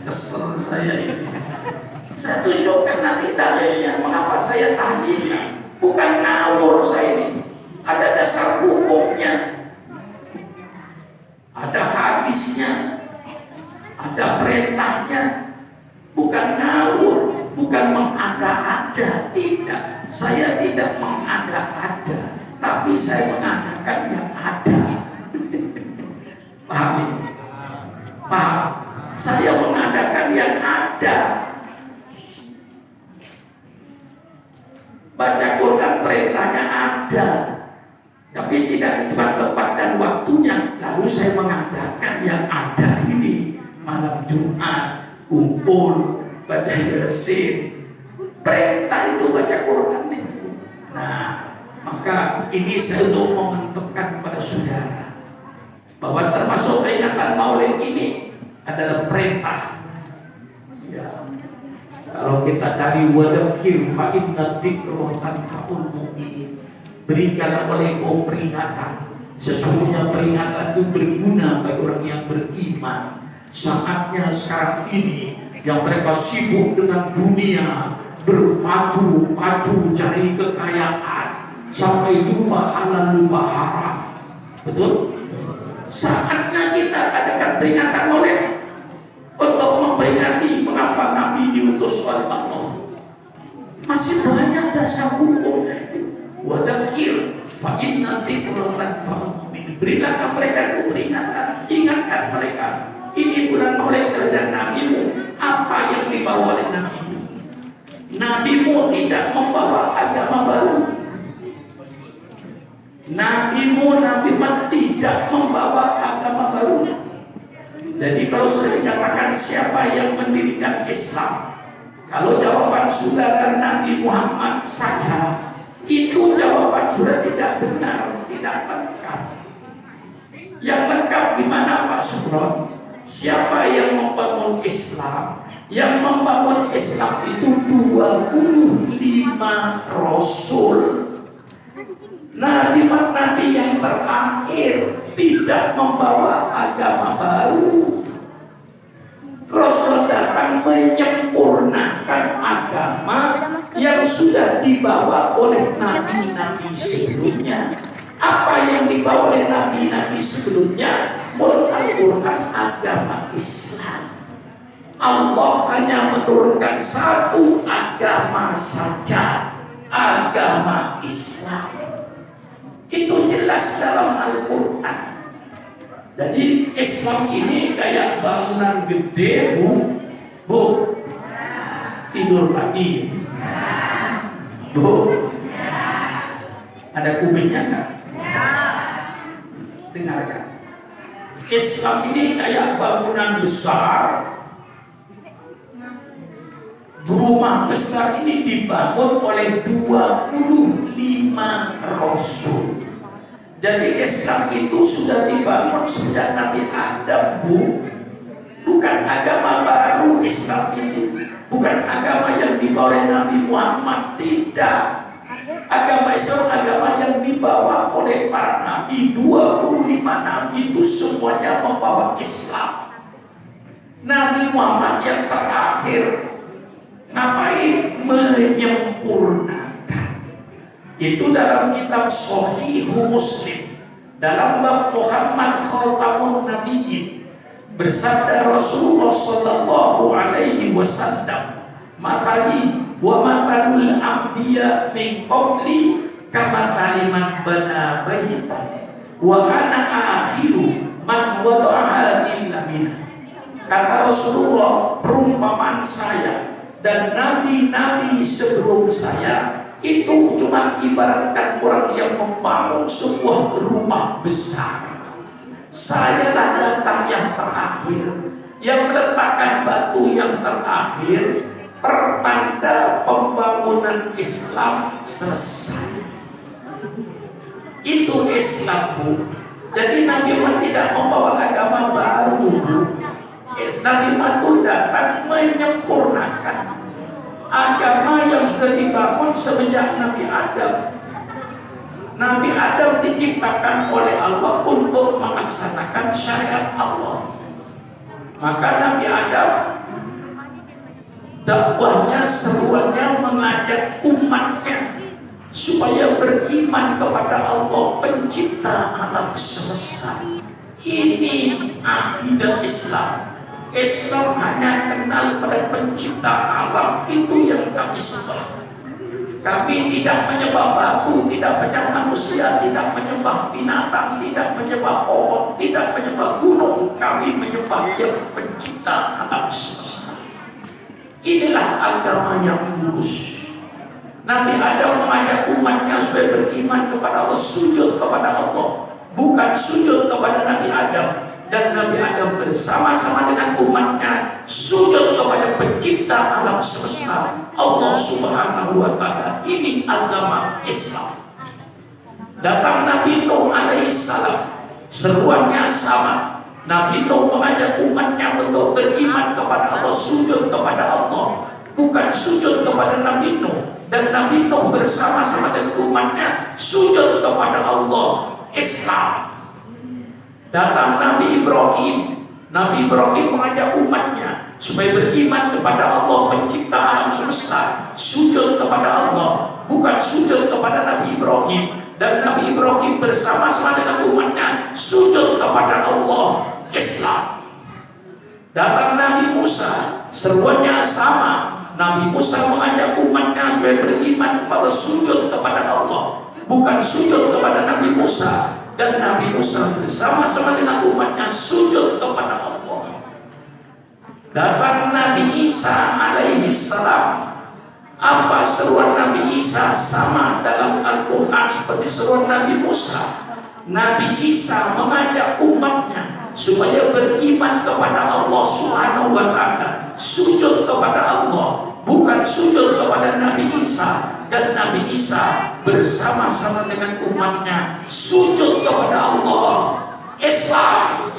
Kesel saya ini. Saya tunjukkan nanti dalilnya mengapa saya tahlilan. Bukan ngawur saya ini. Ada dasar hukumnya, ada hadisnya, ada perintahnya. Bukan ngawur, bukan mengada-ada. Tidak, saya tidak mengada-ada, tapi saya mengadakan yang ada. Paham ini? Paham? Saya mengadakan yang ada. Baca Quran perintahnya ada, tapi tidak di tempat dan waktunya. Lalu saya mengadakan yang ada ini malam Jumat. Kumpul, baca Yasin, perintah itu baca Quran itu. Nah, maka ini saya untuk memantapkan kepada saudara bahwa termasuk peringatan Maulid ini adalah perintah. Ya. Kalau kita cari wadakir fa inna dzikra tanfa'ul mu'minin, berikanlah oleh kaum peringatan. Sesungguhnya peringatan itu berguna bagi orang yang beriman. Saatnya sekarang ini yang mereka sibuk dengan dunia, berpacu-pacu cari kekayaan sampai lupa halal lupa haram. Betul? Saatnya kita adakan peringatan Maulid untuk memperingati mengapa Nabi diutus oleh Allah. Masih banyak dasar hukum. Wadakir fa inna dzikra tanfa'ul mu'minin. Berikanlah mereka itu peringatan, ingatkan mereka. Ini bulan Maulid terhadap nabimu. Apa yang dibawa oleh nabimu? Nabimu tidak membawa agama baru. Nabimu Nabi Muhammad tidak membawa agama baru. Jadi kalau sudah dikatakan siapa yang mendirikan Islam, kalau jawaban saudara Nabi Muhammad saja, itu jawaban sudah tidak benar, tidak lengkap. Yang lengkap di mana Pak Sugeng? Siapa yang membangun membangun Islam. Yang membangun Islam itu 25 Rasul. Nabi yang terakhir tidak membawa agama baru. Rasul datang menyempurnakan agama yang sudah dibawa oleh nabi-nabi sebelumnya. Apa yang dibawa oleh nabi-nabi sebelumnya? Al-Quran, agama Islam. Allah hanya menurunkan satu agama saja, agama Islam. Itu jelas dalam Al-Quran. Jadi Islam ini kayak bangunan gede, Bu. Tidur pagi. Bu. Ada kubiknya kan? Dengarkan. Islam ini kayak bangunan besar. Rumah besar ini dibangun oleh 25 Rasul. Jadi Islam itu sudah dibangun sejak Nabi Adam, Bu. Bukan agama baru Islam ini. Bukan agama yang dibawa oleh Nabi Muhammad. Tidak. Agama Islam agama yang dibawa oleh para nabi. 25 nabi itu semuanya membawa Islam. Nabi Muhammad yang terakhir ngapain? Menyempurnakan. Itu dalam kitab Sahih Muslim, dalam bab Muhammad Khatamun Nabiyyin, bersabda Rasulullah sallallahu alaihi wasallam, "Mathali wa mathalul anbiya min qabli kama kalimat bana baitan wa ana akhiru man wada'aha illa minna." Kata Rasulullah, perumpamaan saya dan nabi-nabi sebelum saya itu cuma ibaratkan orang yang membangun sebuah rumah besar. Sayalah datang yang terakhir, yang meletakkan batu yang terakhir, pertanda pembangunan Islam selesai. Itu Islam, Bu. Jadi Nabi Muhammad tidak membawa agama baru, Bu. Nabi Muhammad datang menyempurnakan agama yang sudah dibangun semenjak Nabi Adam. Nabi Adam diciptakan oleh Allah untuk melaksanakan syariat Allah. Maka Nabi Adam dakwahnya, seruannya mengajak umatnya supaya beriman kepada Allah pencipta alam semesta. Ini akidah Islam. Islam hanya kenal pada pencipta alam, itu yang kami sembah. Kami tidak menyembah batu, tidak menyembah manusia, tidak menyembah binatang, tidak menyembah pohon, tidak menyembah gunung. Kami menyembah yang pencipta alam semesta. Inilah agama yang lurus. Nabi Adam mengajak umatnya supaya beriman kepada Allah, sujud kepada Allah, bukan sujud kepada Nabi Adam. Dan Nabi Adam bersama-sama dengan umatnya sujud kepada pencipta alam semesta, Allah Subhanahu wa Ta'ala. Ini agama Islam. Datang Nabi Nuh alaihissalam, seruannya sama. Nabi Nuh mengajak umatnya untuk beriman kepada Allah, sujud kepada Allah, bukan sujud kepada Nabi Nuh. Dan Nabi Nuh bersama-sama dengan umatnya sujud kepada Allah, Islam. Datang Nabi Ibrahim. Nabi Ibrahim mengajak umatnya supaya beriman kepada Allah pencipta alam semesta, sujud kepada Allah, bukan sujud kepada Nabi Ibrahim. Dan Nabi Ibrahim bersama-sama dengan umatnya sujud kepada Allah, Islam. Datang Nabi Musa, seruannya sama. Nabi Musa mengajak umatnya supaya beriman kepada sujud kepada Allah, bukan sujud kepada Nabi Musa. Dan Nabi Musa bersama-sama dengan umatnya sujud kepada Allah. Datang Nabi Isa alaihi salam. Apa seruan Nabi Isa? Sama dalam Al-Quran seperti seruan Nabi Musa. Nabi Isa mengajak umatnya supaya beriman kepada Allah Subhanahu wa Ta'ala, sujud kepada Allah, bukan sujud kepada Nabi Isa. Dan Nabi Isa bersama-sama dengan umatnya sujud kepada Allah, Islam.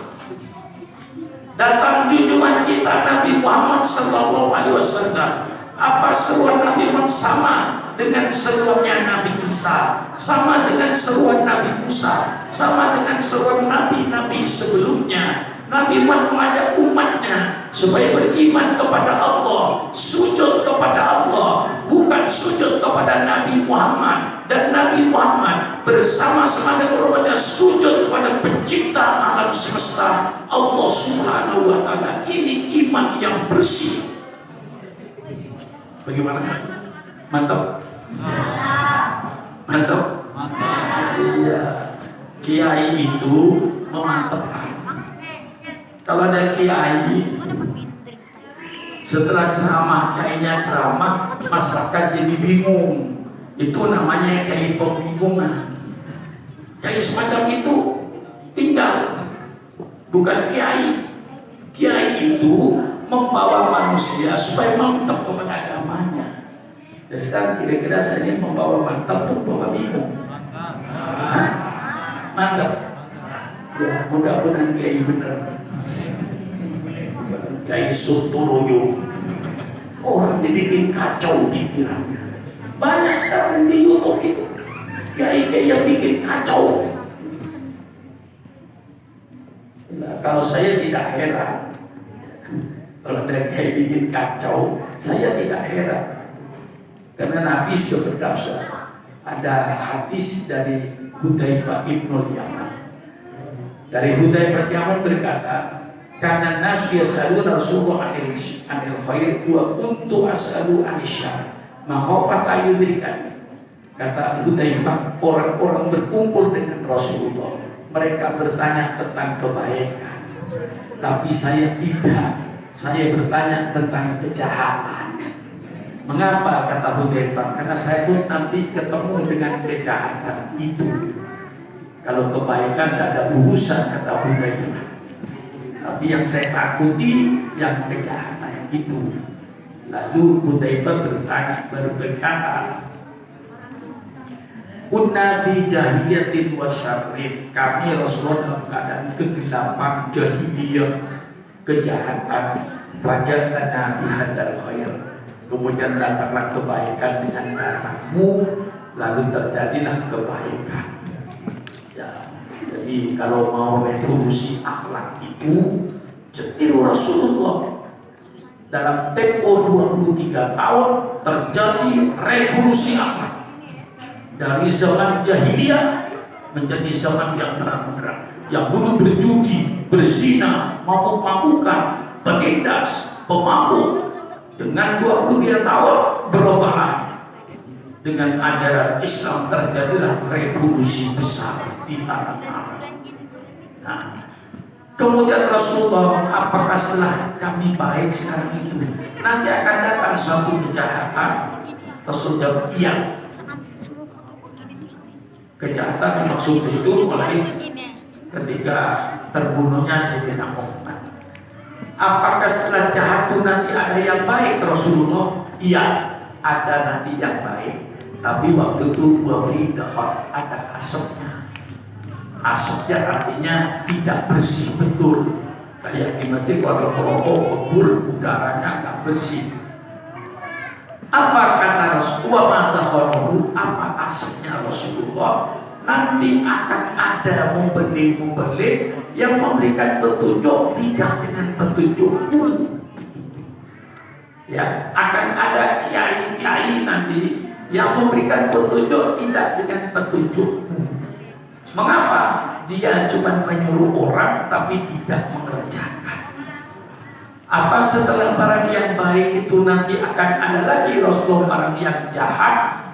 Datang junjungan kita Nabi Muhammad sallallahu alaihi wasallam. Apa seruan Nabi Muhammad sama dengan seruannya Nabi Isa, sama dengan seruan Nabi Musa, sama dengan seruan nabi-nabi sebelumnya. Nabi Muhammad mengajak umatnya supaya beriman kepada Allah, sujud kepada Allah, bukan sujud kepada Nabi Muhammad. Dan Nabi Muhammad bersama-sama dengan umatnya sujud kepada pencipta alam semesta, Allah Subhanahu wa Ta'ala. Ini iman yang bersih. Bagaimana? Mantap? Mantap? Iya. Kiai itu memantapkan. Kalau ada kiai, setelah ceramah, kiainya ceramah, masyarakat jadi bingung. Itu namanya kiai pembingungan. Kiai semacam itu tinggal, bukan kiai. Kiai itu membawa manusia supaya mantap kepada agamanya. Dan sekarang kira-kira saya ini membawa mantap untuk bawa bingung. Mantap. Ya, mudah-mudahan kiai benar. Kiai Sontoloyo. Orang dibikin kacau pikirannya. Banyak sekarang di YouTube itu kiai-kiai yang bikin kacau. Nah, kalau saya tidak heran. Kalau ada kiai bikin kacau, saya tidak heran. Karena Nabi sudah bersabda, ada hadis dari Hudzaifah ibnul Yaman. Dari Hudzaifah Yaman berkata, karena Nabi yas'aluna Rasulullah anil khair wa kuntu as'alu anil syarr makhafat ayyudrikani. Kata Hudzaifah, orang-orang berkumpul dengan Rasulullah, mereka bertanya tentang kebaikan, tapi saya tidak. Saya bertanya tentang kejahatan. Mengapa? Kata Hudzaifah, karena saya pun nanti ketemu dengan kejahatan itu. Kalau kebaikan tidak ada urusan, kata Hudzaifah. Tapi yang saya takuti yang kejahatan itu. Lalu Hudzaifah berkata, kunna fi jahiliyatin wa syarrin. Kami Rasulullah dalam keadaan kegelapan jahiliyah, kejahatan. Fajatana bihadal khair. Kemudian datanglah kebaikan dengan datangmu, lalu terjadilah kebaikan. Ya, jadi kalau mau revolusi akhlak itu, setiru Rasulullah. Dalam tempo 23 tahun terjadi revolusi akhlak. Dari zaman jahiliyah menjadi zaman yang terang-terang. Yang dulu berjudi, berzina, mabuk-mabukan, penindas, pemabuk. Dengan 23 tahun berubahlah. Dengan ajaran Islam terjadilah revolusi besar di tanah Arab. Nah, kemudian Rasulullah, apakah setelah kami baik sekarang itu nanti akan datang suatu kejahatan? Rasul jawab, iya. Kejahatan maksud itu mulai ketika terbunuhnya Sayyidina Muhammad. Apakah setelah jahat itu nanti ada yang baik? Rasulullah, iya, ada nanti yang baik. Tapi waktu itu ada asapnya. Asapnya artinya tidak bersih betul. Kayak di masjid kalau rokok kebul, udaranya nggak bersih. Apa kata Rasulullah? Apa asapnya Rasulullah? Nanti akan ada membeli yang memberikan petunjuk tidak dengan petunjukmu. Ya, akan ada kiai-kiai nanti yang memberikan petunjuk tidak dengan petunjukmu. Mengapa? Dia cuma menyuruh orang tapi tidak mengerjakan. Apa setelah barang yang baik itu nanti akan ada lagi Rasulullah barang yang jahat?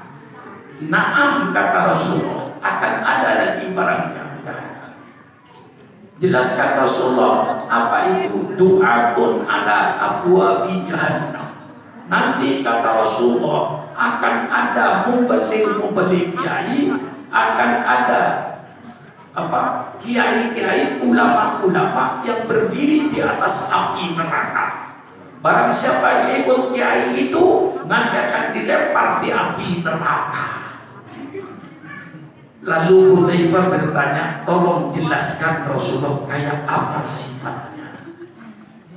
Naam, kata Rasulullah, akan ada lagi barang yang jahat. Jelaskan Rasulullah, apa itu du'atun ala abwabi jahannam. Nanti kata Rasulullah akan ada membeli kiai, akan ada kiai-kiai, ulama-ulama yang berdiri di atas api neraka. Barang siapa yang ikut kiai itu nanti akan dilempar di api neraka. Lalu Hudzaifah bertanya, tolong jelaskan Rasulullah kayak apa sifatnya.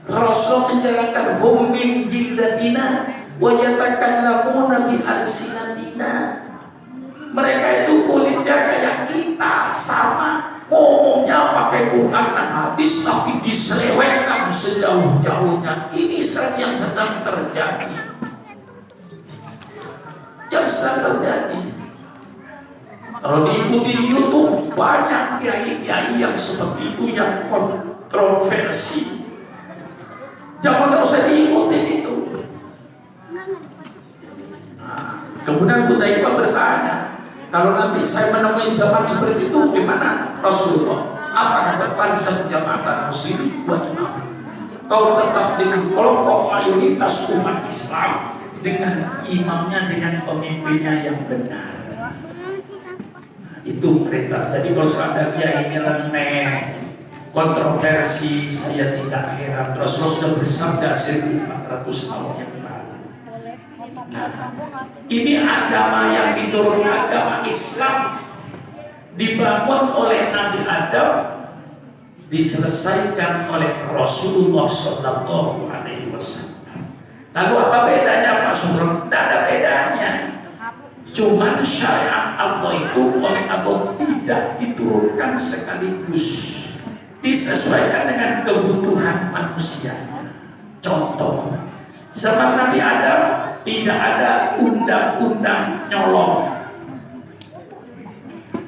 Rasul menjalankan hum min jildatina wa yatakallamuna bi alsinatina. Mereka itu kulitnya kayak kita, sama, ngomongnya pakai Quran dan hadis, tapi diselewengkan sejauh-jauhnya. Ini yang sedang terjadi. Yang sedang terjadi. Kalau diikuti di YouTube, banyak kiai-kiai yang seperti itu, yang kontroversi. Jangan tak usah diikuti itu. Nah, kemudian Hudzaifah bertanya, kalau nanti saya menemui zaman seperti itu, gimana Rasulullah? Apakah tetap satu jamaah muslim buat imam? Kau tetap dengan kelompok mayoritas umat Islam, dengan imamnya, dengan pemimpinnya yang benar. Itu perintah. Jadi kalau ada kiai nyeleneh, kontroversi, saya tidak heran. Rasulullah sudah bersabda 1400 tahun yang lalu. Nah, ini agama yang diturunkan, agama Islam dibangun oleh Nabi Adam, diselesaikan oleh Rasulullah Sallallahu Alaihi Wasallam. Lalu apa bedanya Pak Sugeng? Tidak ada bedanya. Cuman syariat Allah itu oleh Allah tidak diturunkan sekaligus, disesuaikan dengan kebutuhan manusia. Contoh, zaman Nabi Adam tidak ada undang-undang nyolong.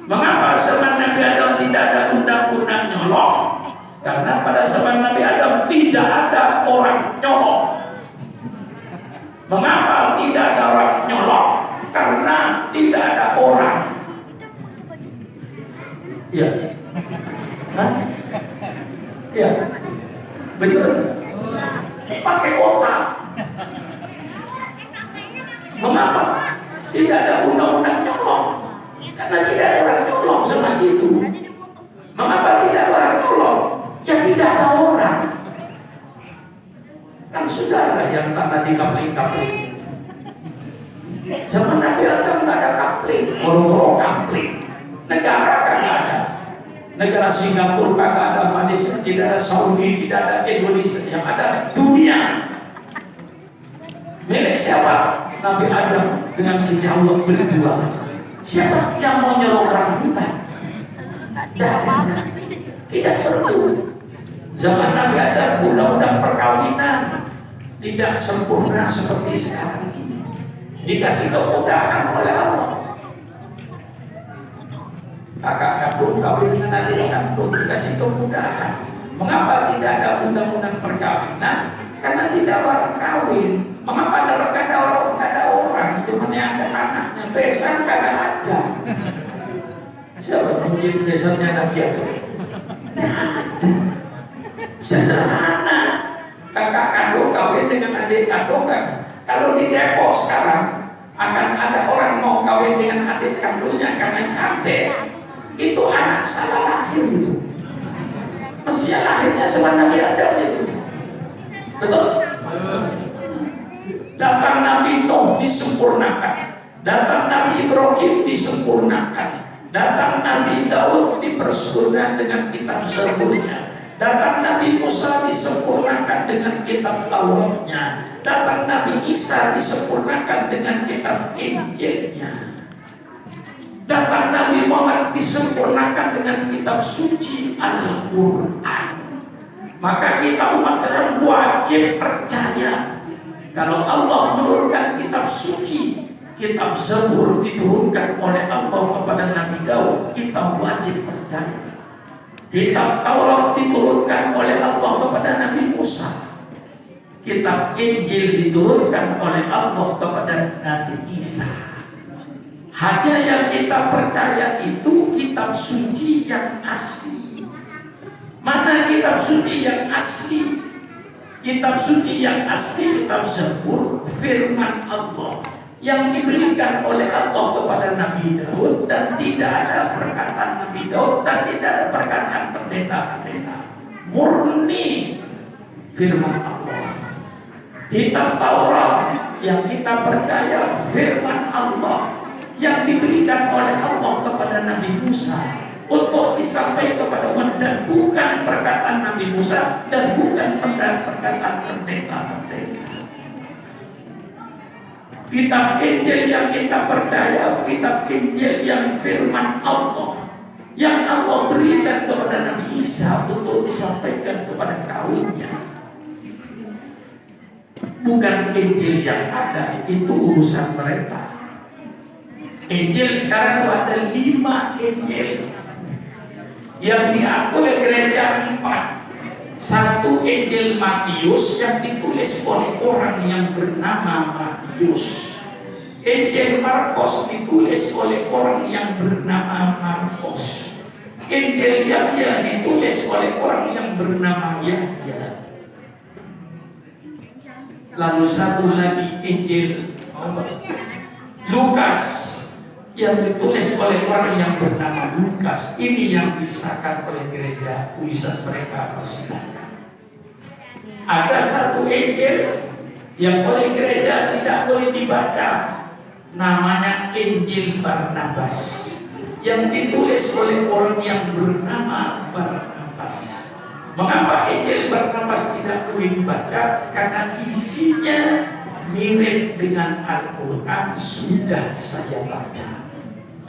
Mengapa zaman Nabi Adam tidak ada undang-undang nyolong? Karena pada zaman Nabi Adam tidak ada orang nyolong. Mengapa tidak ada orang nyolong? Karena tidak ada orang. Ya, ya, betul. Pakai otak. Mengapa tidak ada undang-undang nyolong? Karena tidak ada orang nyolong sama itu. Mengapa tidak ada orang nyolong? Ya tidak ada orang. Kan saudara yang tanah di kapling-kapling. Zaman Nabi Adam tidak ada kapling, moro-moro kapling. Negara kan ada. Negara Singapura kagak ada, Malaysia tidak ada, Saudi tidak ada, Indonesia yang ada dunia. Milik siapa? Nabi Adam dengan Siti Allah berdua. Siapa yang mau nyolong rambutan? Tidak perlu. Zaman Nabi Adam undang-undang perkawinan tidak sempurna seperti sekarang ini. Dikasih kemudahan oleh Allah. Kakak kandung kawin dengan adik kandung dikasih kemudahan. Mengapa tidak ada undang-undang perkawinan? Karena tidak orang kawin. Mengapa ada orang itu menyangka anaknya besan kagak ada. Siapa mungkin besannya Nabi Adam? Sederhana. Kakak kandung kawin dengan adik kandung kan? Kalau di Depok sekarang akan ada orang mau kawin dengan adik kandungnya karena cantik, itu anak salah lahir itu. Mestinya lahirnya sama Nabi Adam itu. Betul? Datang Nabi Nuh disempurnakan, datang Nabi Ibrahim disempurnakan, datang Nabi Daud dipersempurnakan dengan kitab Zaburnya, datang Nabi Musa disempurnakan dengan kitab Tauratnya, datang Nabi Isa disempurnakan dengan kitab Injilnya, datang Nabi Muhammad disempurnakan dengan kitab suci Al-Quran. Maka kita umat Islam wajib percaya kalau Allah menurunkan kitab suci, kitab Zabur diturunkan oleh Allah kepada Nabi Daud, kita wajib percaya. Kitab Taurat diturunkan oleh Allah kepada Nabi Musa, kitab Injil diturunkan oleh Allah kepada Nabi Isa. Hanya yang kita percaya itu kitab suci yang asli. Mana kitab suci yang asli? Kitab suci yang asli, kitab Zabur, firman Allah yang diberikan oleh Allah kepada Nabi Daud, dan tidak ada perkataan Nabi Daud dan tidak ada perkataan pendeta-pendeta. Murni firman Allah. Kitab Taurat yang kita percaya firman Allah yang diberikan oleh Allah kepada Nabi Musa, untuk disampaikan kepada umat, dan bukan perkataan Nabi Musa dan bukan perkataan pendeta-pendeta. Kitab Injil yang kita percaya, kitab Injil yang firman Allah, yang Allah berikan kepada Nabi Isa untuk disampaikan kepada kaumnya. Bukan Injil yang ada, itu urusan mereka. Injil sekarang ada 5 Injil yang diakui oleh gereja 4. 1 Injil Matius yang ditulis oleh orang yang bernama Matius. Injil Markus ditulis oleh orang yang bernama Markus. Injil Yahya ditulis oleh orang yang bernama Yahya. Lalu satu lagi Injil Lukas yang ditulis oleh orang yang bernama Lukas. Ini yang disahkan oleh gereja, tulisan mereka persilakan. Ada satu Injil yang oleh gereja tidak boleh dibaca, namanya Injil Barnabas, yang ditulis oleh orang yang bernama Barnabas. Mengapa Injil Barnabas tidak boleh dibaca? Karena isinya mirip dengan Al-Quran, sudah saya baca.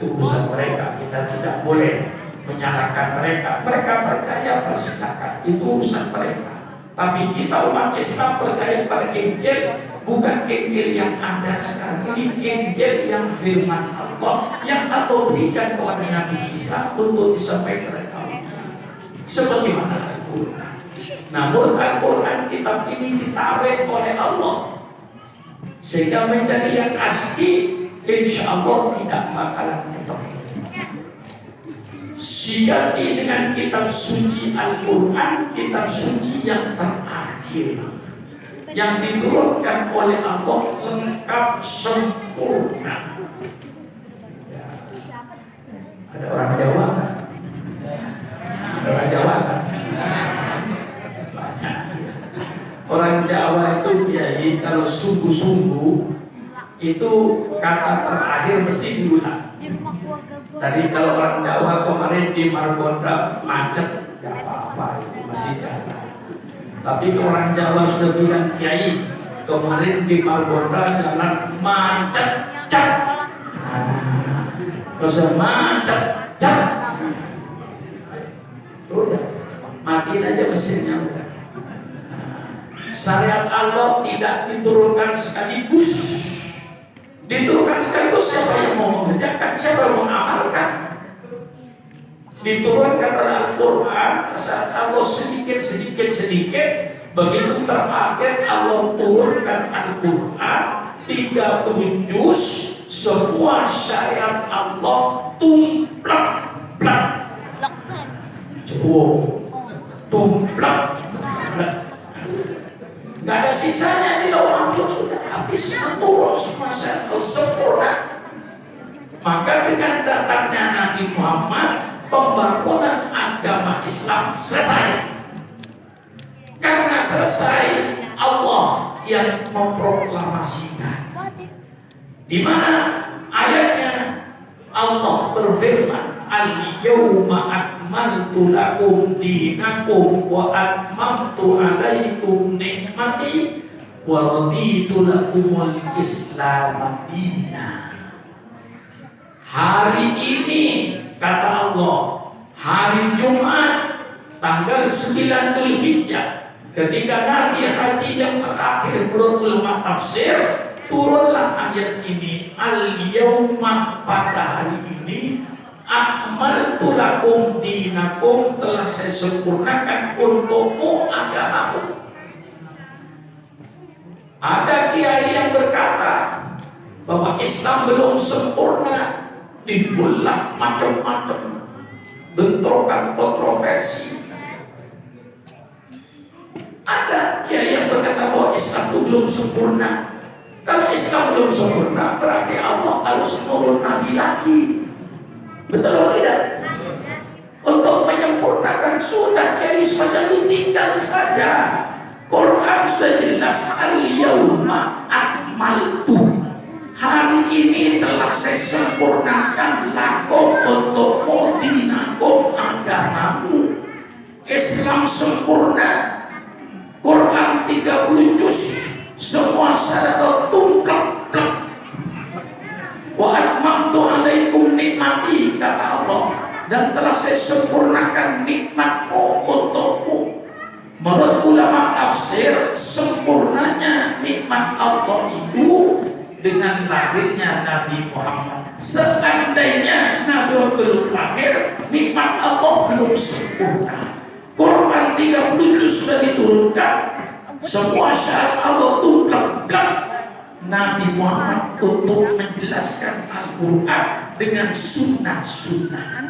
Itu urusan mereka, kita tidak boleh menyalahkan mereka. Mereka percaya persilakan, itu urusan mereka. Tapi kita umat Islam percaya pada Injil, bukan Injil yang ada sekarang ini, Injil yang firman Allah, yang Allah berikan kepada Nabi Isa untuk disampaikan kepada kaum. Sebagaimana Al-Quran. Namun Al-Quran kitab ini ditarik oleh Allah sehingga menjadi yang asli. Insya Allah tidak bakalan ketemu. Siganti dengan kitab suci Al-Quran, kitab suci yang terakhir, yang diturunkan oleh Allah lengkap sempurna. Ya. Ada orang Jawa kan? Ada orang Jawa kan? Banyak. Orang Jawa itu kiai kalau sungguh-sungguh itu kata terakhir mesti diulang. Tadi kalau orang Jawa kemarin di Margonda macet, gak apa-apa, itu masih jalan. Tapi kalau orang Jawa sudah bilang kiai, kemarin di Margonda jalan macet, cat. Nah, kalau macet, cat, udah matiin aja mesinnya udah. Syariat Allah tidak diturunkan sekaligus. Diturunkan sekaligus, siapa yang mau mengerjakan, siapa yang mau mengamalkan. Diturunkan oleh Al-Quran saat Allah sedikit, begitu terakhir Allah turunkan Al-Quran 30 juz, semua syariat Allah tumplak tumplak. Gak ada sisanya di dalam Al-Quran, sudah habis turun semua sempurna. Maka dengan datangnya Nabi Muhammad, pembangunan agama Islam selesai. Karena selesai, Allah yang memproklamasikan. Di mana ayatnya Allah berfirman, Al-yawma akmaltu lakum dinakum wa atmamtu alaikum nikmati wa raditu lakumul Islam dina. Hari ini kata Allah, hari Jumat tanggal 9 Dzulhijjah, ketika Nabi haji yang terakhir menurut ulama tafsir, turunlah ayat ini, al-yawma, pada hari ini, akmaltu lakum dinakum, telah saya sempurnakan untukmu agamamu. Ada kiai yang berkata bahwa Islam belum sempurna, timbullah macam-macam bentrokan kontroversi. Ada kiai yang berkata bahwa Islam itu belum sempurna. Kalau Islam belum sempurna, berarti Allah harus turun Nabi lagi. Betul atau tidak? Untuk menyempurnakan sunnah kiai saja tinggal saja. Quran sudah jelas, al-yawma akmaltu, hari ini telah saya sempurnakan lakum untuk dinakum agamamu. Islam sempurna, Quran 30 juz, semua syarat tungkap. Wa atmamtu alaikum nikmati, kata Allah, dan telah saya sempurnakan nikmatku untukmu. Menurut ulama tafsir, sempurnanya nikmat Allah itu dengan lahirnya Nabi Muhammad. Seandainya Nabi belum lahir, nikmat Allah belum sempurna. Quran 30 sudah diturunkan, semua syarat Allah tungkap. Nabi Muhammad untuk menjelaskan Al-Quran dengan sunnah-sunnah.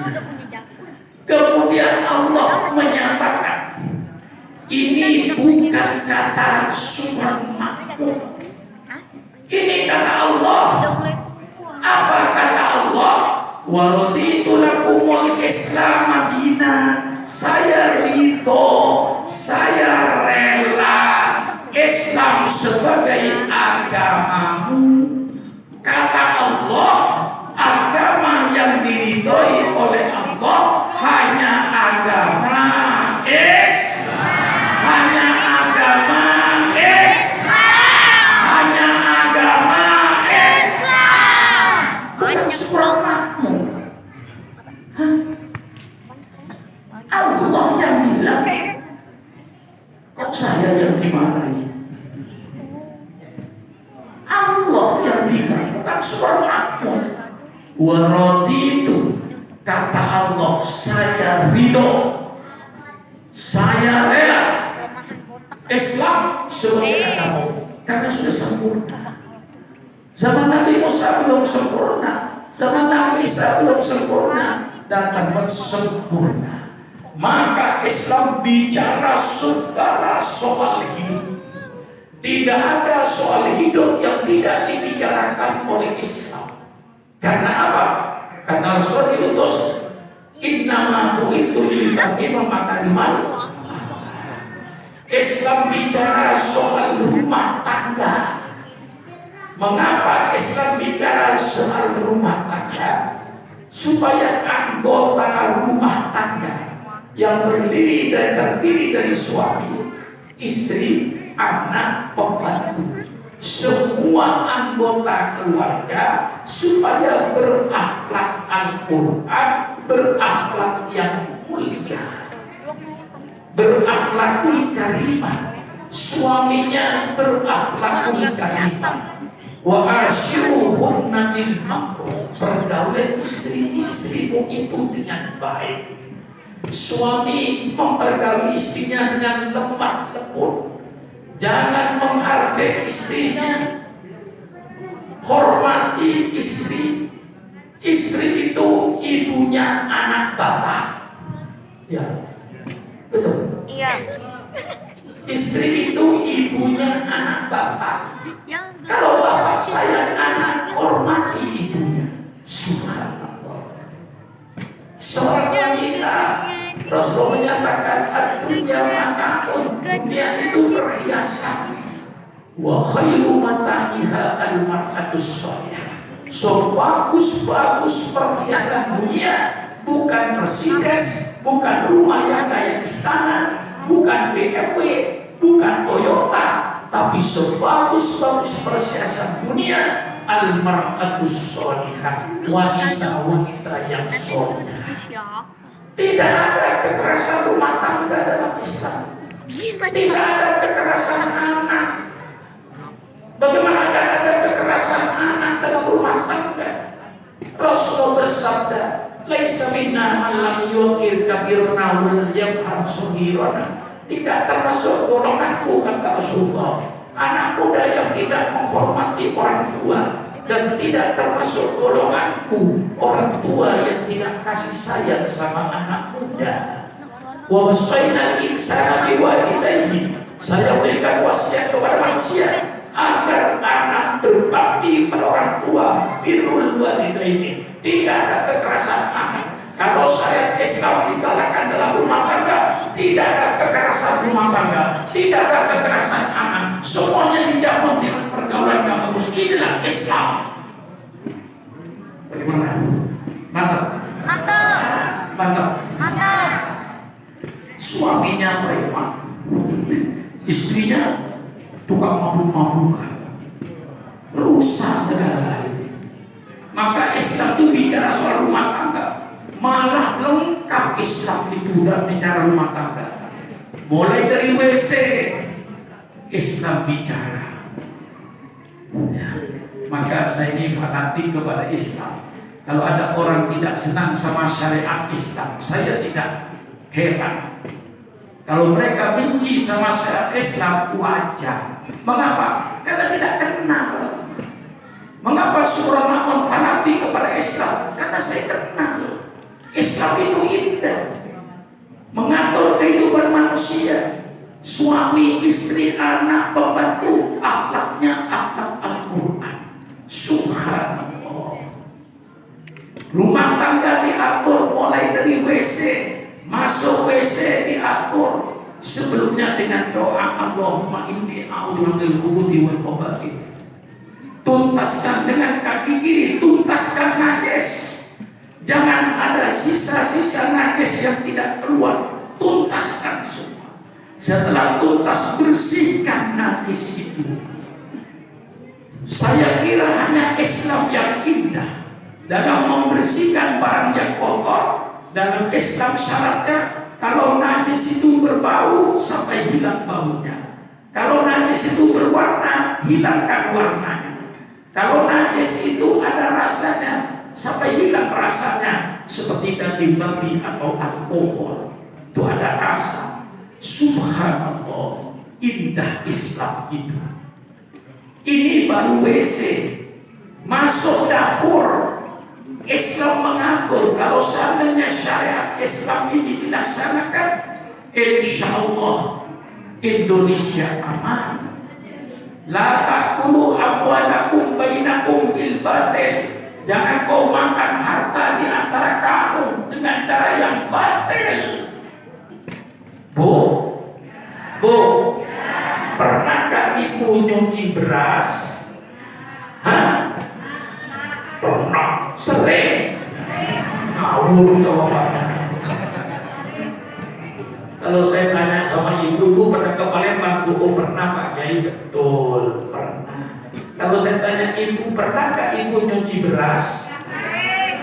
Kemudian Allah menyatakan, ini bukan kata surat makhluk. Ini kata Allah. Apa kata Allah? Wa raditu lakumul Islam Madinah. Saya ridho, saya rela Islam sebagai agamamu. Kata Allah, agama yang diridhoi oleh Allah hanya agama Islam. Hanya agama Islam. Hanya agama Islam. Bukan sepertamu. Allah yang bilang, kok saya yang dimarahi? Allah yang bilang, bukan sepertamu. Wa raditu, kata Allah, saya ridho, saya rela Islam sebagai agama, karena sudah sempurna. Zaman Nabi Musa belum sempurna, zaman Nabi Isa belum sempurna, datang sempurna. Maka Islam bicara segala soal hidup. Tidak ada soal hidup yang tidak dibicarakan oleh Islam. Karena apa? Karena Rasul diutus, innama bu'ithu liutammima makarimal. Islam bicara soal rumah tangga. Mengapa Islam bicara soal rumah tangga? Supaya anggota rumah tangga yang terdiri dari suami, istri, anak, pembantu, semua anggota keluarga supaya berakhlak Al-Quran, berakhlak yang mulia, berakhlakul karimah. Suaminya berakhlakul karimah. Wa asyiruhunna bil ma'ruf. Pergaulan istri-istrimu itu dengan baik. Suami mempergauli istrinya dengan lemah lembut. Jangan menghargai istrinya. Hormati istri. Istri itu ibunya anak bapak. Ya, betul. Iya. Istri itu ibunya anak bapak. Kalau bapak sayang anak, hormati ibunya. Subhanallah. Seorang wanita, Rasul menyatakan, dunia mataun, dunia itu perhiasan. Wa khairu mata'iha al-mar'atus shalihah. So bagus-bagus perhiasan dunia, bukan Mercedes, bukan rumah yang kayak istana, bukan BMW, bukan Toyota, tapi sebagus-bagus perhiasan dunia, al-mar'atus shalihah, wanita-wanita yang sholihah. Tidak ada kekerasan rumah tangga dalam Islam. Tidak ada kekerasan anak. Bagaimana ada kekerasan anak dalam rumah tangga? Rasulullah bersabda, "Laisa minna man lam yuqir kabirna wa lam yamhar saghirana." Tidak termasuk golonganku, kata Rasulullah, anak muda yang tidak menghormati orang tua, dan tidak termasuk golonganku orang tua yang tidak kasih sayang sama anak muda. Wa wasaina insana biwalidayhi. Saya berikan wasiat kepada manusia agar anak berbakti pada orang tua, birrul walidaini. Tidak ada kekerasan anak. Kalau syariat Islam digalakkan dalam rumah tangga, tidak ada kekerasan rumah tangga, tidak ada kekerasan anak. Semuanya dijamin dengan pergaulan yang bagus. Inilah Islam. istrinya tukang mabuk-mabukan, rusak negara ini. Maka Islam itu bicara soal rumah tangga, malah lengkap Islam itu dalam bicara rumah tangga. Mulai dari WC Islam bicara. Ya. Maka saya ini fanatik kepada Islam. Kalau ada orang tidak senang sama syariat Islam, saya tidak heran. Kalau mereka benci sama syariat Islam, wajar. Mengapa? Karena tidak kenal. Mengapa seorang makmum fanatik kepada Islam? Karena saya kenal. Islam itu indah, mengatur kehidupan manusia, suami, istri, anak, pembantu, akhlaknya akhlak Al-Quran. Subhanallah. Rumah tangga diatur mulai dari WC, masuk WC diatur sebelumnya dengan doa Allahumma inni a'udzu minal khubuthi wal khaba'ith. Tuntaskan dengan kaki kiri, tuntaskan najis. Jangan ada sisa-sisa najis yang tidak keluar, tuntaskan semua. Setelah tuntas, bersihkan najis itu. Saya kira hanya Islam yang indah dalam membersihkan barang yang kotor. Dalam Islam syaratnya, kalau najis itu berbau sampai hilang baunya. Kalau najis itu berwarna, hilangkan warnanya. Kalau najis itu ada rasanya, sampai hilang rasanya, seperti daging babi atau alkohol. Itu ada rasa. Subhanallah, indah Islam itu. Ini baru WC. Masuk dapur, Islam mengatur kalau seandainya syariat Islam ini dilaksanakan, insya Allah Indonesia aman. La ta'kulu amwalakum bainakum bil batil. Jangan kau makan harta di antara kamu dengan cara yang batil. Bu, pernahkah ibu nyuci beras? Hah? Pernah, sering. Ngawur jawabannya. Kalau saya tanya sama ibu, pernah ke Palembang? Bu, pernah Pak Kiai? Betul, pernah. Kalau saya tanya ibu, pernahkah ibu nyuci beras?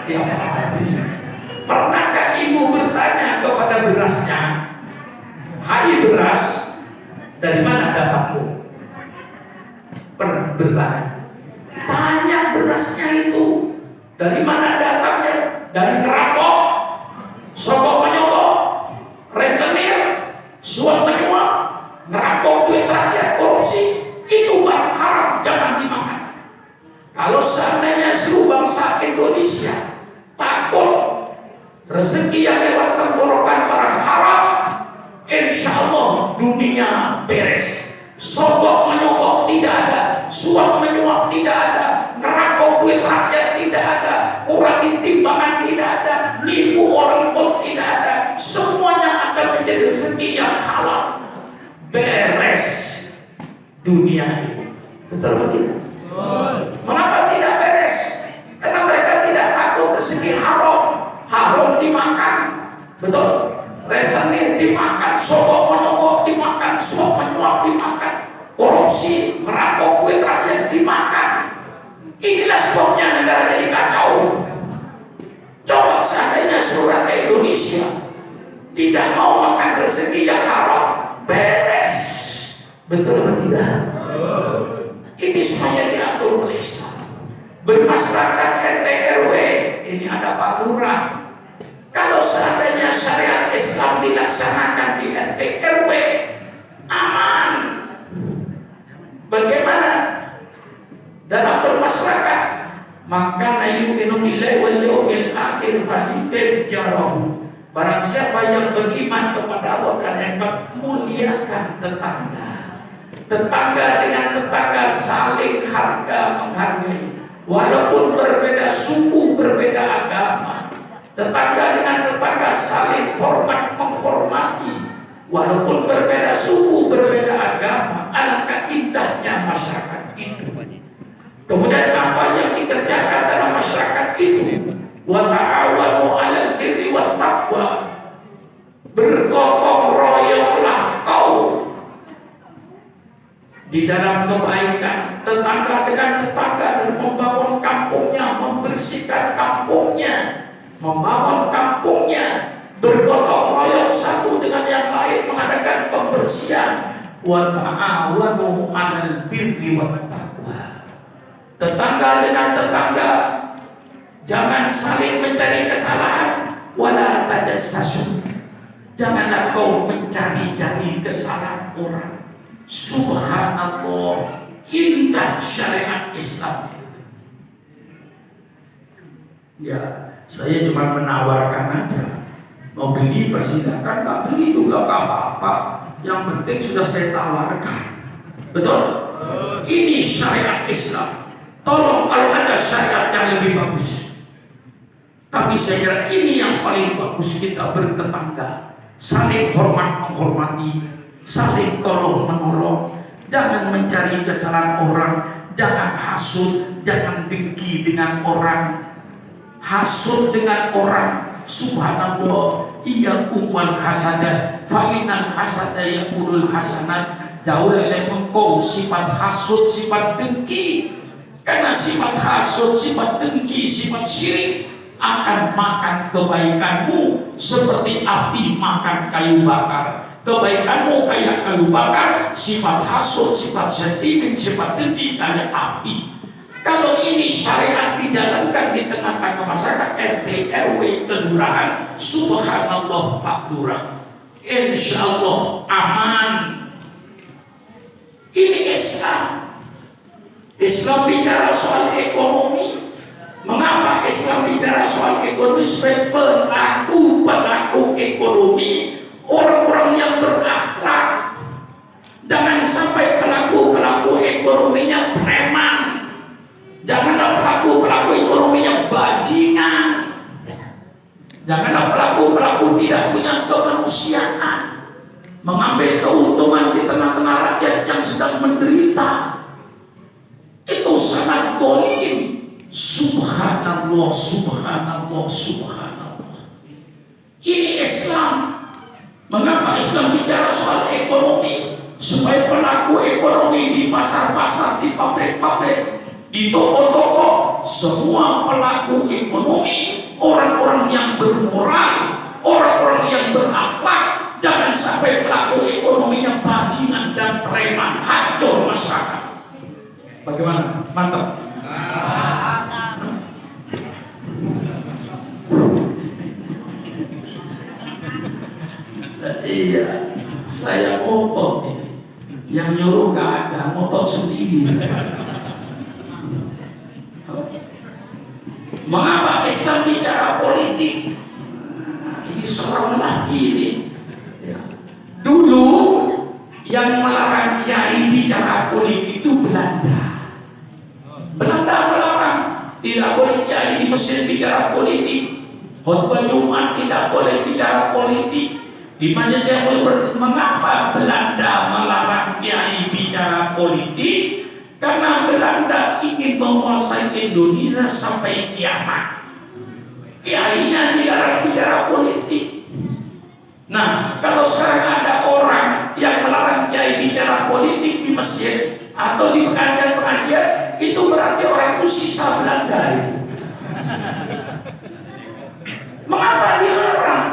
Ya, pernahkah ibu bertanya kepada berasnya, hai beras, dari mana dapatmu? Pernah bertanya. Tanya berasnya itu, dari mana datangnya? Dari ngerampok, sogok menyogok, rentenir, suap menyuap, ngerampok duit rakyat, korupsi. Itu barang haram, jangan dimakan. Kalau seandainya seluruh bangsa Indonesia takut rezeki yang lewat tenggorokan barang haram, insya Allah dunia beres. Sogok menyogok tidak ada, suap menyuap tidak ada, ngerampok duit rakyat tidak ada, kurangi timbangan tidak ada, nipu orang pun tidak ada. Semuanya akan menjadi rezeki yang halal. Beres dunia ini. Betul betul. Mengapa tidak beres? Karena mereka tidak takut rezeki haram. Haram dimakan. Betul. Rentenir dimakan, sogok menyogok dimakan, suap menyuap dimakan, korupsi, merampok duit rakyat dimakan. Inilah sebabnya negara jadi kacau. Coba seandainya seluruh rakyat Indonesia tidak mau makan rezeki yang haram, beres. Betul atau tidak? Ini semuanya diatur oleh Islam. Bermasyarakat RT RW, ini ada Pak Lurah. Kalau seandainya syariat Islam dilaksanakan di RT RW, aman. Bagaimana dalam bermasyarakat? Maka yu'minu billahi wal yawmil akhir falyujarrahu. Barang siapa yang beriman kepada Allah dan hebat, muliakan tetangga. Tetangga dengan tetangga saling harga menghargai. Walaupun berbeda suku, berbeda agama. Tetangga dengan tetangga saling hormat menghormati. Walaupun berbeda suku, berbeda agama. Alangkah indahnya masyarakat itu. Kemudian apa yang dikerjakan dalam masyarakat itu? Wa ta'awanu 'alal birri wat taqwa. Bergotong royonglah kau di dalam kebaikan, tetangga dengan tetangga, dan membangun kampungnya, membersihkan kampungnya, membangun kampungnya, bergotong royong satu dengan yang lain, mengadakan pembersihan. Wa ta'awanu 'alal birri wat taqwa. Tetangga dengan tetangga, jangan saling mencari kesalahan. Wala tajassasu. Janganlah kau mencari-cari kesalahan orang. Subhanallah, indah syariat Islam. Ya, saya cuma menawarkan aja. Mau beli persilakan, tak beli juga gak apa-apa. Yang penting sudah saya tawarkan. Betul? Ini syariat Islam. Tolong kalau ada syariat yang lebih bagus. Tapi saya kira ini yang paling bagus, kita bertetangga, saling hormat menghormati, saling tolong menolong, jangan mencari kesalahan orang, jangan hasud, jangan dengki dengan orang, hasud dengan orang. Subhanallah, iya umwal hasadah, fa'inan hasadah yang ulul hasanat. Jauh dari engkau sifat hasud, sifat dengki, karena sifat hasud, sifat dengki, sifat syirik akan makan kebaikanmu seperti api makan kayu bakar. Kebaikanmu kayak kayu bakar, sifat hasud, sifat sentimen, sifat dengki kayak api. Kalau ini syariat dijalankan di tengah-tengah masyarakat RT, RW, kelurahan, subhanallah Pak Lurah, insya Allah aman. Ini Islam. Islam bicara soal ekonomi. Mengapa Islam bicara soal ekonomi? Supaya pelaku ekonomi, orang-orang yang berakhlak, jangan sampai pelaku ekonominya preman, janganlah pelaku ekonominya bajingan, janganlah pelaku tidak punya kemanusiaan, mengambil keuntungan di tengah-tengah rakyat yang sedang menderita. Itu sangat dolim. Subhanallah, subhanallah, subhanallah. Ini Islam. Mengapa Islam bicara soal ekonomi? Supaya pelaku ekonomi di pasar-pasar, di pabrik-pabrik, di toko-toko, semua pelaku ekonomi, orang-orang yang bermoral, orang-orang yang berakhlak, jangan sampai pelaku ekonominya bajingan dan preman, hancur masyarakat. Bagaimana? Mantap. Iya, saya motor ini. Yang nyuruh nggak ada, motor sendiri. Mengapa Islam bicara politik? Ini serem lagi ini. Ya. Dulu yang melarang kiai bicara politik itu Belanda. Belanda melarang, tidak boleh kiai di Mesir bicara politik. Khutbah Jumat tidak boleh bicara politik. Di mana dia boleh mengapa Belanda melarang kiai bicara politik? Karena Belanda ingin menguasai Indonesia sampai kiamat. Kiainya dilarang bicara politik. Nah, kalau sekarang ada orang yang melarang kiai bicara politik di Mesir atau di pengajian-pengajian, itu berarti orang itu sisa Belanda itu. Mengapa dilarang?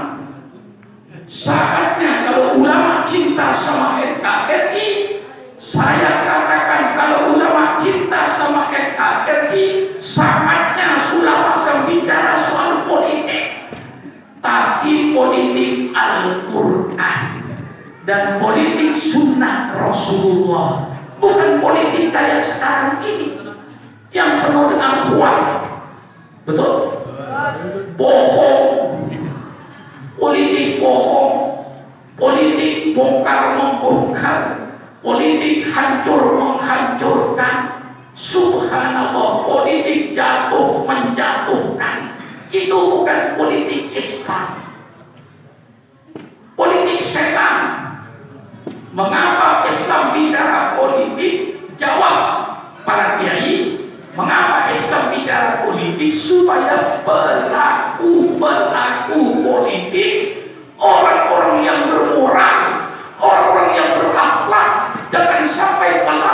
Saatnya kalau ulama cinta sama NKRI, saya katakan kalau ulama cinta sama NKRI, saatnya ulama bicara soal politik, tapi politik Al-Quran dan politik sunnah Rasulullah, bukan politik kayak sekarang ini yang penuh dengan hoax. Betul? Bohong, politik bohong, politik bongkar membongkar, politik hancur menghancurkan. Subhanallah, politik jatuh menjatuhkan. Itu bukan politik Islam, politik setan. Mengapa Islam bicara politik? Jawab para kiai. Mengapa Islam bicara politik? Supaya pelaku politik, orang-orang yang bermoral, orang-orang yang berakhlak, jangan sampai pelaku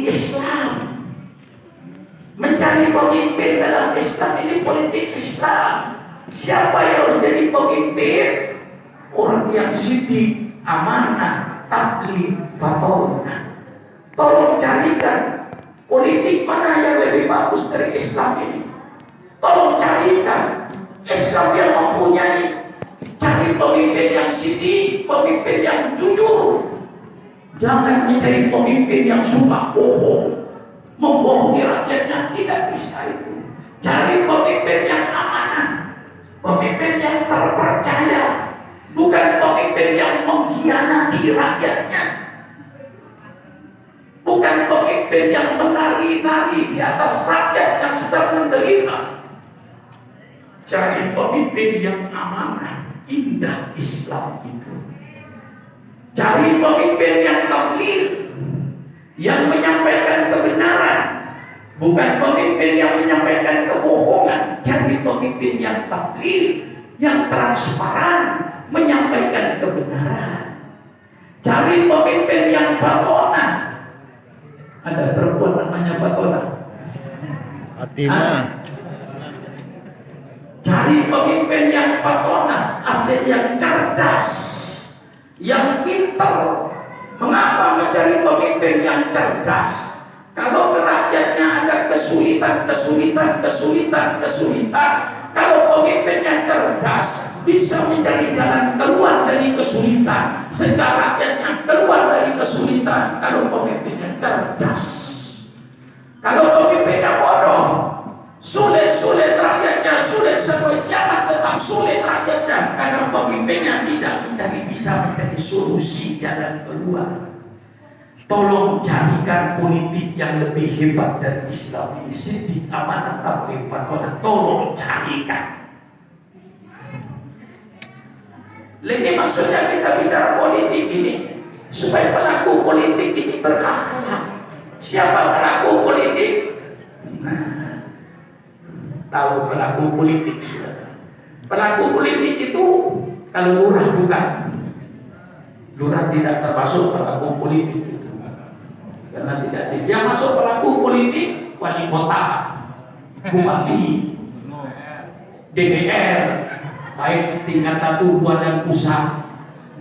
Islam. Mencari pemimpin dalam Islam ini politik Islam. Siapa yang harus jadi pemimpin? Orang yang sidik, amanah, tabligh, fatonah. Tolong carikan politik mana yang lebih bagus dari Islam ini. Tolong carikan Islam yang mempunyai. Cari pemimpin yang sidik, pemimpin yang jujur. Jangan mencari pemimpin yang suka bohong, membohongi rakyatnya, tidak bisa itu. Cari pemimpin yang amanah, pemimpin yang terpercaya, bukan pemimpin yang mengkhianati rakyatnya, bukan pemimpin yang menari-nari di atas rakyat yang sedang menderita. Cari pemimpin yang amanah, indah Islam itu. Cari pemimpin yang tabligh, yang menyampaikan kebenaran, bukan pemimpin yang menyampaikan kebohongan. Cari pemimpin yang tabligh, yang transparan, menyampaikan kebenaran. Cari pemimpin yang fatonah. Ada perempuan namanya fatonah. Fatimah. Cari pemimpin yang fatonah, artinya yang cerdas, yang pintar. Mengapa mencari pemimpin yang cerdas? Kalau rakyatnya ada kesulitan, kalau pemimpinnya cerdas, bisa mencari jalan keluar dari kesulitan, sehingga rakyatnya keluar dari kesulitan. Kalau pemimpinnya cerdas, kalau pemimpinnya bodoh, sulit rakyatnya, sulit sampai kiamat tetap sulit rakyatnya, karena pemimpinnya tidak bisa mencari solusi jalan keluar. Tolong carikan politik yang lebih hebat dari Islam ini. Sidik, amanah, tabligh, fatonah. Tolong carikan. Ini maksudnya kita bicara politik ini supaya pelaku politik ini berakhlak. Siapa pelaku politik? Tahu pelaku politik sudah. Pelaku politik itu kalau lurah bukan. Lurah tidak termasuk pelaku politik itu. Karena tidak dia masuk pelaku politik, wali kota, bupati, DPR, baik tingkat 1, 2 dan pusat,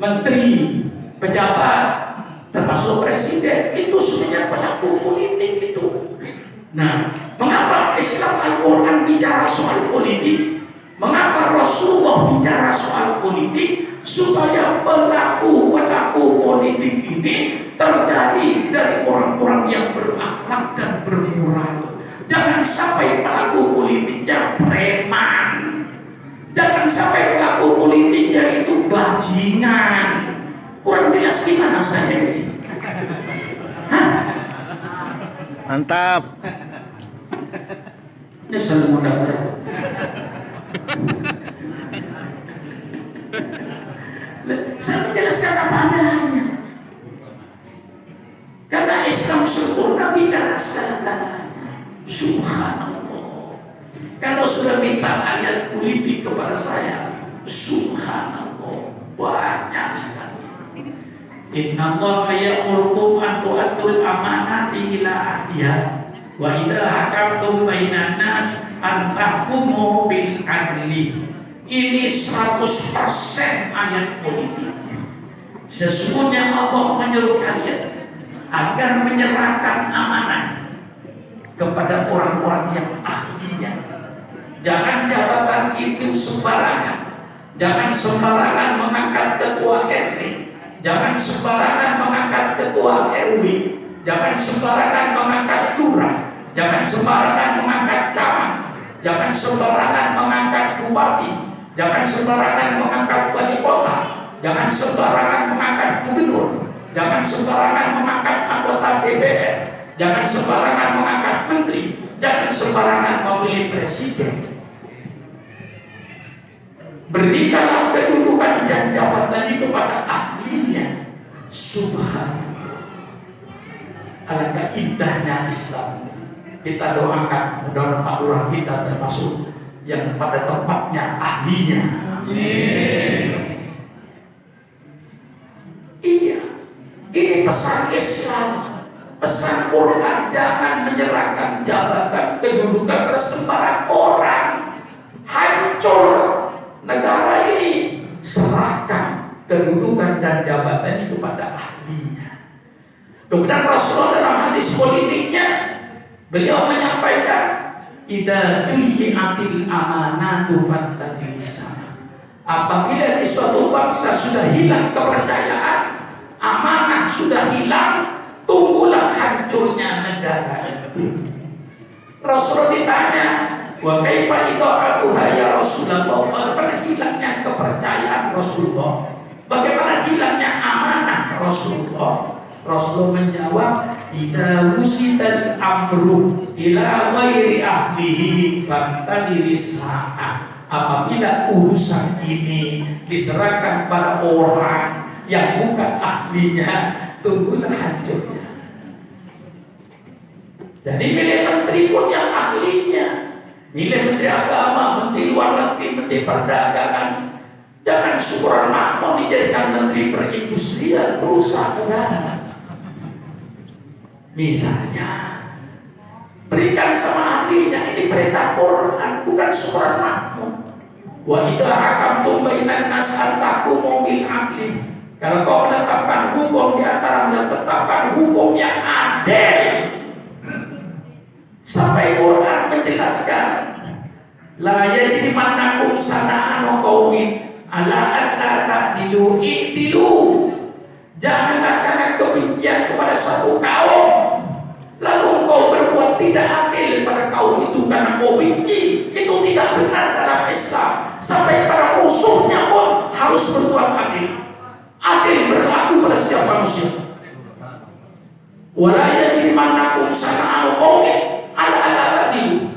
menteri, pejabat, termasuk presiden, itu sebenarnya pelaku politik itu. Nah, mengapa Islam Al-Quran bicara soal politik? Mengapa Rasulullah bicara soal politik? Supaya pelaku politik ini terdiri dari orang-orang yang berakhlak dan bermoral. Jangan sampai pelaku politiknya preman. Jangan sampai pelaku politiknya itu bajingan. Kurang jelas gimana saya ini? Hah? Mantap. Nyesel mudah-mudahan. Saya menjelaskan apa adanya. Karena Islam sempurna bicara segala-galanya. Subhanallah. Kalau sudah minta ayat politik kepada saya, subhanallah, banyak sekali. Inna Allah ya'murukum an tu'addul amanati ila ahliha wa idza hakamtum bainan nas an tahkumu bil adli. Ini 100% ayat politik. Sesungguhnya Allah menyuruh kalian agar menyerahkan amanah kepada orang-orang yang ahlinya. Jangan jabatan itu sembarangan. Jangan sembarangan mengangkat ketua RT. Jangan sembarangan mengangkat ketua RW. Jangan sembarangan mengangkat lurah. Jangan sembarangan mengangkat camat. Jangan sembarangan mengangkat bupati. Jangan sembarangan mengangkat wali kota. Jangan sembarangan mengangkat gubernur. Jangan sembarangan mengangkat anggota DPR. Jangan sembarangan mengangkat menteri. Jangan sembarangan memilih presiden. Berikanlah kedudukan dan jabatan itu pada ahlinya. Subhanallah. Alangkah indahnya Islam. Kita doakan mudah-mudahan Pak Lurah kita termasuk yang pada tempatnya ahlinya. Iya, ini pesan Islam, pesan Quran, jangan menyerahkan jabatan kedudukan ke sembarang orang. Hancur negara ini, serahkan kedudukan dan jabatan itu pada ahlinya. Kemudian Rasulullah dalam hadis politiknya, beliau menyampaikan, idza duyi'atil amanatu fattaqisa. Apabila di suatu bangsa sudah hilang kepercayaan, amanah sudah hilang, tunggulah hancurnya negara itu. Rasulullah ditanya, wa kaifa idha'atuha ya Rasulullah, bagaimana hilangnya kepercayaan Rasulullah, bagaimana hilangnya amanah Rasulullah? Rasulullah menjawab, idza wusidal amru ila ghairi ahlihi fantadiri sa'ah. Apabila urusan ini diserahkan pada orang yang bukan ahlinya, tunggulah hancurnya. Jadi milih menteri pun yang ahlinya, milih menteri agama, menteri luar negeri, menteri perdagangan. Jangan syukuran makmur dijadikan menteri perindustrian, perusahaan negara. Misalnya, berikan sama ahlinya, ini perintah Quran, bukan syukuran makmur. Wa idza hakamtum bainan nas an tahkumu bil adli. Kalau kau menetapkan hukum di antara menetapkan hukum yang adil. Sampai Quran menjelaskan, la yajrimannakum sana'anu qaumin ala alla ta'dilu i'dilu. Janganlah karena kebencian kepada satu kaum lalu kau berbuat tidak adil pada kaum itu karena kau benci. Itu tidak benar dalam Islam. Sampai para musuhnya pun harus berbuat adil. Adil berlaku pada setiap manusia. Wala yajrimannakum sana'anu qaumin ala ta'dilu.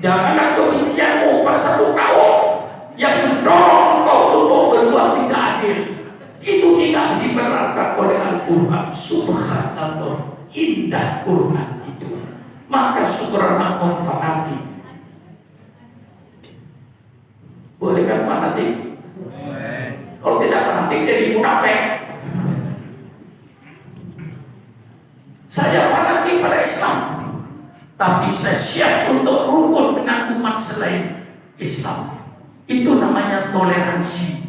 Janganlah kebencianmu pada satu kaum yang mendorong kau untuk berbuat tidak adil. Itu tidak dibenarkan oleh Al-Quran. Subhanallah, indah Quran itu. Maka syukuran manfaati. Boleh kan fanatik? Kalau tidak fanatik jadi munafik. Saya fanatik pada Islam, tapi saya siap untuk rukun dengan umat selain Islam. Itu namanya toleransi.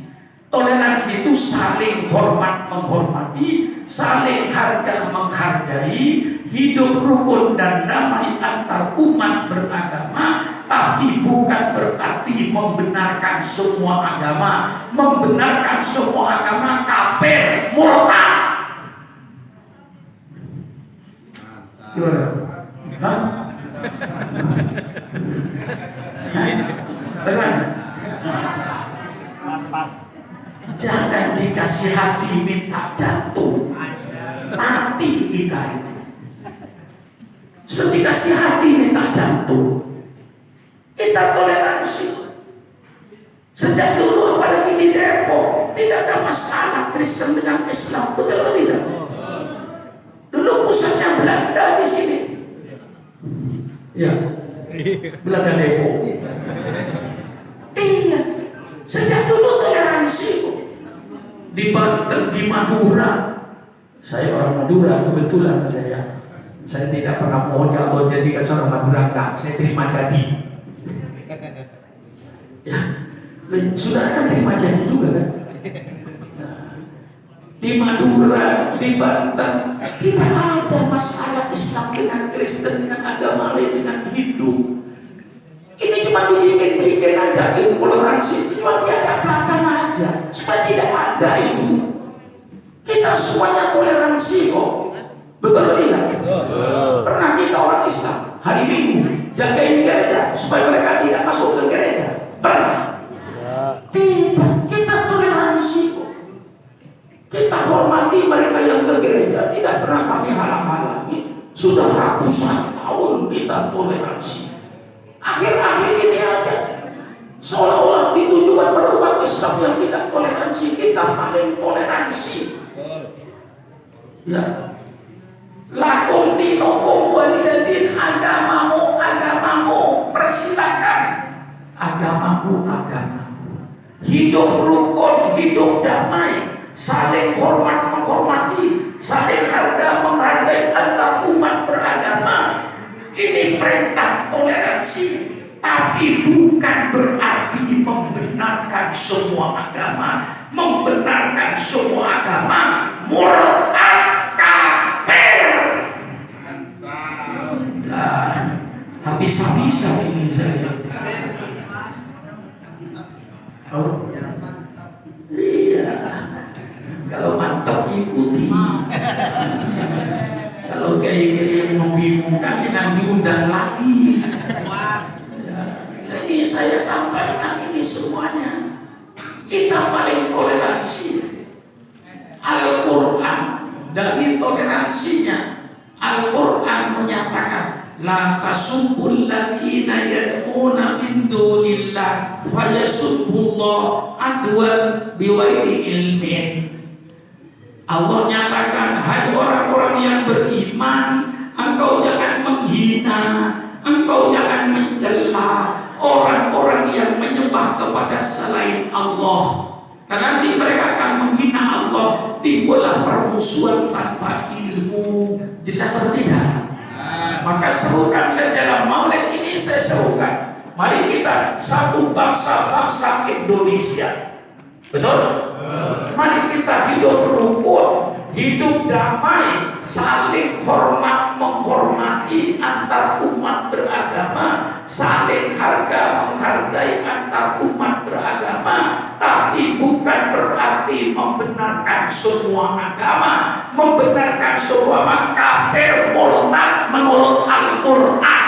Toleransi itu saling hormat menghormati, saling harga menghargai, hidup rukun dan damai antar umat beragama, tapi bukan berarti membenarkan semua agama. Membenarkan semua agama kafir, murtad. Gimana? Hah? Bagaimana? Pas. Jangan dikasih hati minta jantung, mati kita itu. Sudah dikasih hati minta jantung, kita toleransi. Sejak dulu apalagi di Depok tidak ada masalah Kristen dengan Islam, betul atau tidak? Dulu pusatnya Belanda di sini. Ya, Belanda Depok. Iya, sejak dulu toleransi. Di Banten, di Madura, saya orang Madura kebetulan ya. Saya tidak pernah mohon ya Allah jadikan seorang Madura, enggak. Saya terima jadi. Ya, sudah kan terima jadi juga kan? Di Madura, di Banten, tidak ada masalah Islam dengan Kristen, dengan agama lain, dengan Hindu. Ini cuma dibikin aja, intoleransi cuma diadakan aja supaya tidak ada itu. Kita semuanya toleransi kok, betul atau tidak? Pernah kita orang Islam hari Minggu jagain gereja supaya mereka tidak masuk ke gereja? Pernah? Tidak, kita toleransi kok. Kita hormati mereka yang ke gereja, tidak pernah kami halang-halangi. Sudah ratusan tahun kita toleransi. Akhir-akhir ini aja seolah-olah ditujukan pada umat Islam yang tidak toleransi, kita paling toleransi. Ya, lakum dinukum waliyadin, agamamu, persilakan. Agamamu. Hidup rukun, hidup damai, saling hormat menghormati, saling harga menghargai antar umat beragama. Ini perintah toleransi, tapi bukan berarti membenarkan semua agama. Membenarkan semua agama murtad kafir. Nah, habis-habisan ini saya. Oh, iya. Kalau mantap ikuti. Kalau kayak membingungkan dengan diundang lagi. Jadi saya sampaikan ini semuanya. Kita paling toleransi. Al-Quran dari toleransinya. Al-Quran menyatakan la tasubbul ladina yad'una min dunillah fayasubbullah adwan biwairi ilmin. Allah nyatakan, hai orang-orang yang beriman, engkau jangan menghina, engkau jangan mencela orang-orang yang menyembah kepada selain Allah. Karena nanti mereka akan menghina Allah, timbullah permusuhan tanpa ilmu. Jelas atau tidak? Maka serukan saya dalam maulid ini, saya serukan, mari kita satu bangsa Indonesia. Betul? Mari kita hidup rukun, hidup damai, saling hormat menghormati antar umat beragama, saling harga menghargai antar umat beragama, tapi bukan berarti membenarkan semua agama, membenarkan semua agama kafir murtad menurut Al-Quran.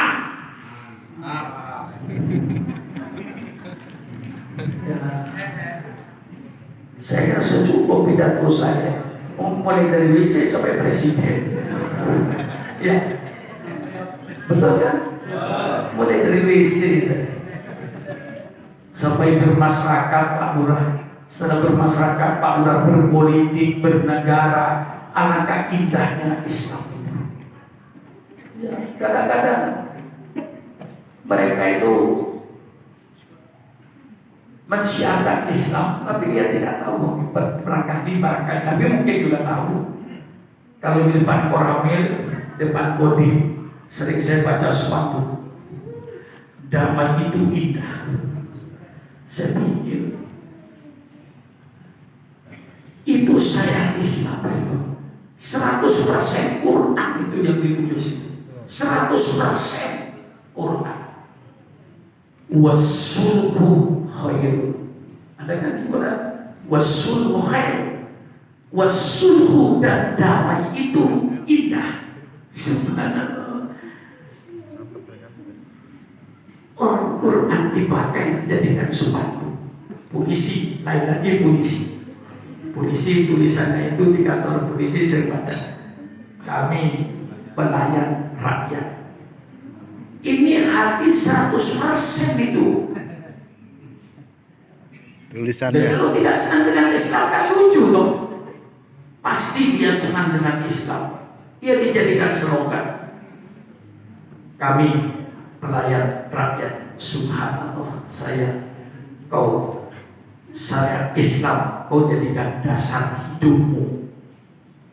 Saya rasa cukup pidato saya, mulai dari WC sampai presiden. Ya, betul kan? Mulai dari WC sampai bermasyarakat Pak Lurah. Setelah bermasyarakat Pak Lurah berpolitik, bernegara. Alangkah indahnya Islam itu. Ya, kadang-kadang mereka itu mensiarkan Islam, tapi dia tidak tahu berangkat di barangkali, tapi mungkin juga tahu. Kalau di depan Koramil, depan Kodim, sering saya baca sepatu, damai itu indah. Saya pikir itu saya Islam itu 100% Quran itu yang ditulis itu, 100% Quran. Wasulhu khair. Ada kan di Quran? Wasulhu khair. Wasulhu dan damai itu indah. Subhanallah. Orang Quran dipakai dijadikan sepatu. Polisi, lain lagi polisi. Polisi tulisannya itu di kantor polisi saya baca. Kami pelayan rakyat. Ini hadis 100% itu. Tulisannya. Dan kalau tidak senang dengan Islam kan lucu loh. Pasti dia senang dengan Islam. Dia dijadikan slogan. Kami pelayan rakyat. Subhanallah, saya Islam, kau jadikan dasar hidupmu.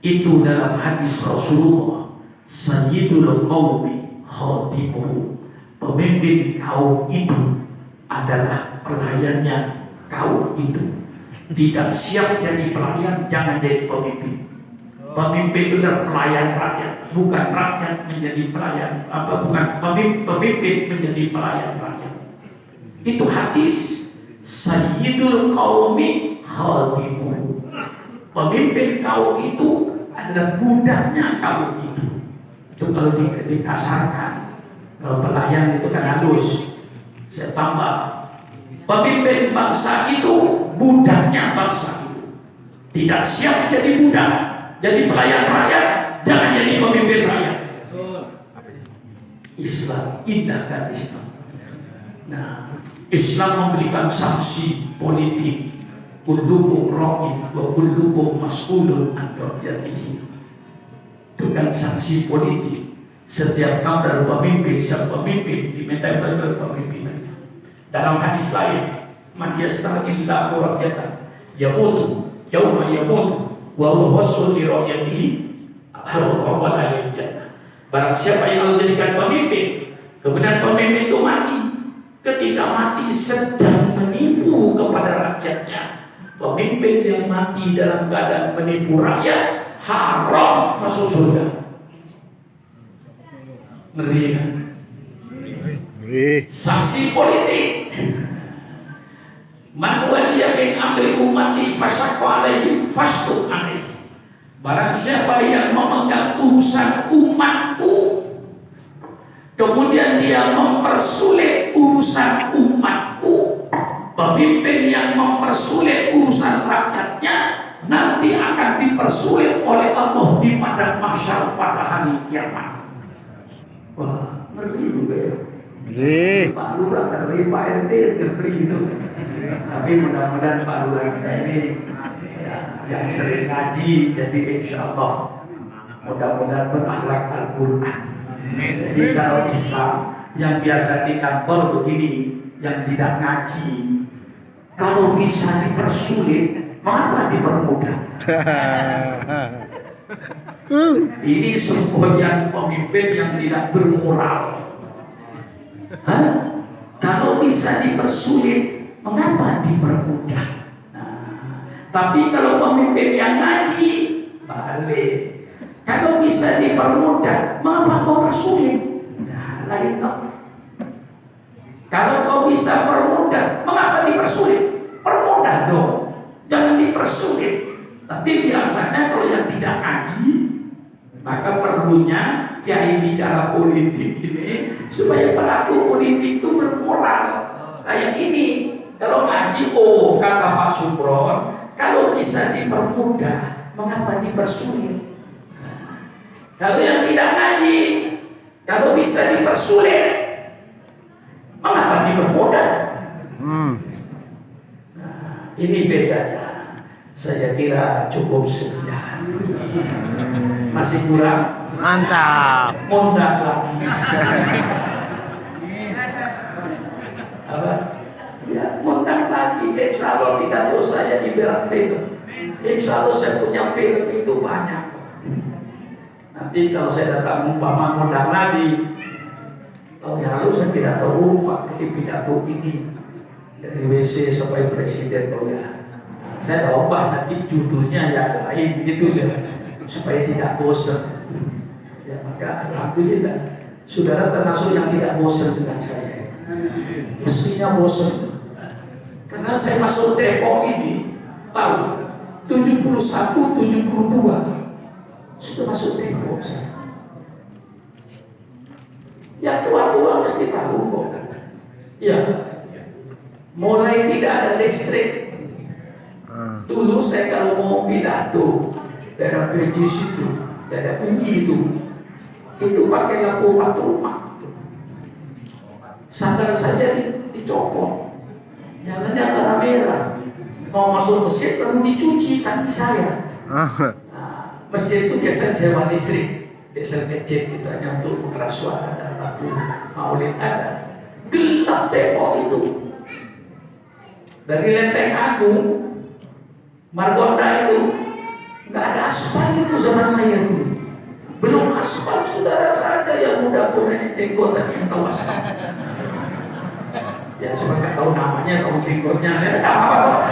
Itu dalam hadis Rasulullah. Sayyidul qaumi khadimuhu, pemimpin kaum itu adalah pelayannya kaum itu. Tidak siap jadi pelayan, jangan jadi pemimpin. Pemimpin itu adalah pelayan rakyat, bukan rakyat menjadi pelayan, bukan pemimpin menjadi pelayan rakyat. Itu hadis Sayyidul qaumi khadimuhu, pemimpin kaum itu adalah budaknya kaum itu. Itu kalau dikasarkan, kalau pelayan itu kan halus. Saya tambah, pemimpin bangsa itu budaknya bangsa itu. Tidak siap jadi budak, jadi pelayan rakyat, jangan jadi pemimpin rakyat. Islam, indahkan Islam. Nah, Islam memberikan sanksi politik. Kullukum ra'in wa kullukum mas'ulun an ra'iyatihi. Dengan sanksi politik, setiap kaum dan pemimpin, setiap pemimpin diminta betul pemimpinannya. Dalam hadis lain, man yasta'illa rakyatan yamutu yauma yamutu wa huwa wasfun li ra'yatihi al-qawwal al-jannah. Barang siapa yang Allah jadikan pemimpin, kemudian pemimpin itu mati, ketika mati sedang menipu kepada rakyatnya. Pemimpin yang mati dalam keadaan menipu rakyat haram masuk surga. Ngeri kan? Sanksi politik. Man waliya min amri ummati fasyaqqa alaihi fasqu alaihi. Barang siapa yang memegang urusan umatku, kemudian dia mempersulit urusan umatku, pemimpin yang mempersulit urusan rakyatnya nanti akan dipersulit oleh Allah di padang mahsyar pada hari kiamat. Wah, ngeri juga ya. Pak Lurah ngeri, Pak RT ngeri itu. Tapi mudah-mudahan Pak Lurah kita ini yang sering ngaji, jadi insya Allah mudah-mudahan berakhlak Al-Quran. Jadi kalau Islam yang biasa di kantor begini, yang tidak ngaji, kalau bisa dipersulit, mengapa dipermudah? Ini semboyan pemimpin yang tidak bermoral. Kalau bisa dipersulit, mengapa dipermudah? Tapi kalau pemimpin yang ngaji, balik. Kalau bisa dipermudah, mengapa kau persulit? Nah, lain kau. Kalau kau bisa permudah, mengapa dipersulit? Permudah dong, jangan dipersulit. Tapi biasanya kalau yang tidak ngaji, maka perlunya kiai bicara politik ini supaya pelaku politik itu bermoral. Kayak ini, kalau ngaji, oh kata Pak Supron, kalau bisa dipermudah, mengapa dipersulit? Kalau yang tidak ngaji, kalau bisa dipersulit, mengapa dipermudah? Nah, ini bedanya. Saya kira cukup sekian. Masih kurang? Mantap. Mondar lagi. Apa? Ya, mondar lagi. Insya Allah tidak tahu saya di berat film. Insya Allah saya punya film itu banyak. Nanti kalau saya datang umpama mondar lagi, tahun yang lalu saya tidak tahu pakai pidato ini dari WC sampai presiden tahu ya. Saya ubah nanti judulnya yang lain gitu ya, supaya tidak bosan. Ya, maka alhamdulillah saudara termasuk yang tidak bosan dengan saya. Mestinya bosan, karena saya masuk Depok ini tahun 71, 72 sudah masuk Depok saya. Ya tua-tua mesti tahu kok. Ya, mulai tidak ada listrik. Dulu saya kalau mau pidato daerah PJS itu, daerah UI itu pakai lampu rumah. Sandal saja dicopot, jalannya tanah merah. Mau masuk masjid baru dicuci kaki saya. Nah, masjid itu biasa sewa listrik, biasa kecil itu hanya untuk pengeras suara dan lampu maulid ada. Gelap Depok itu. Dari Lenteng Agung, Margonda itu nggak ada aspal itu zaman saya dulu. Belum aspal, saudara saya ada yang muda-mudanya jenggotan yang tahu aspal. Ya cuma nggak tahu namanya, tahu jenggotnya saya tahu apa.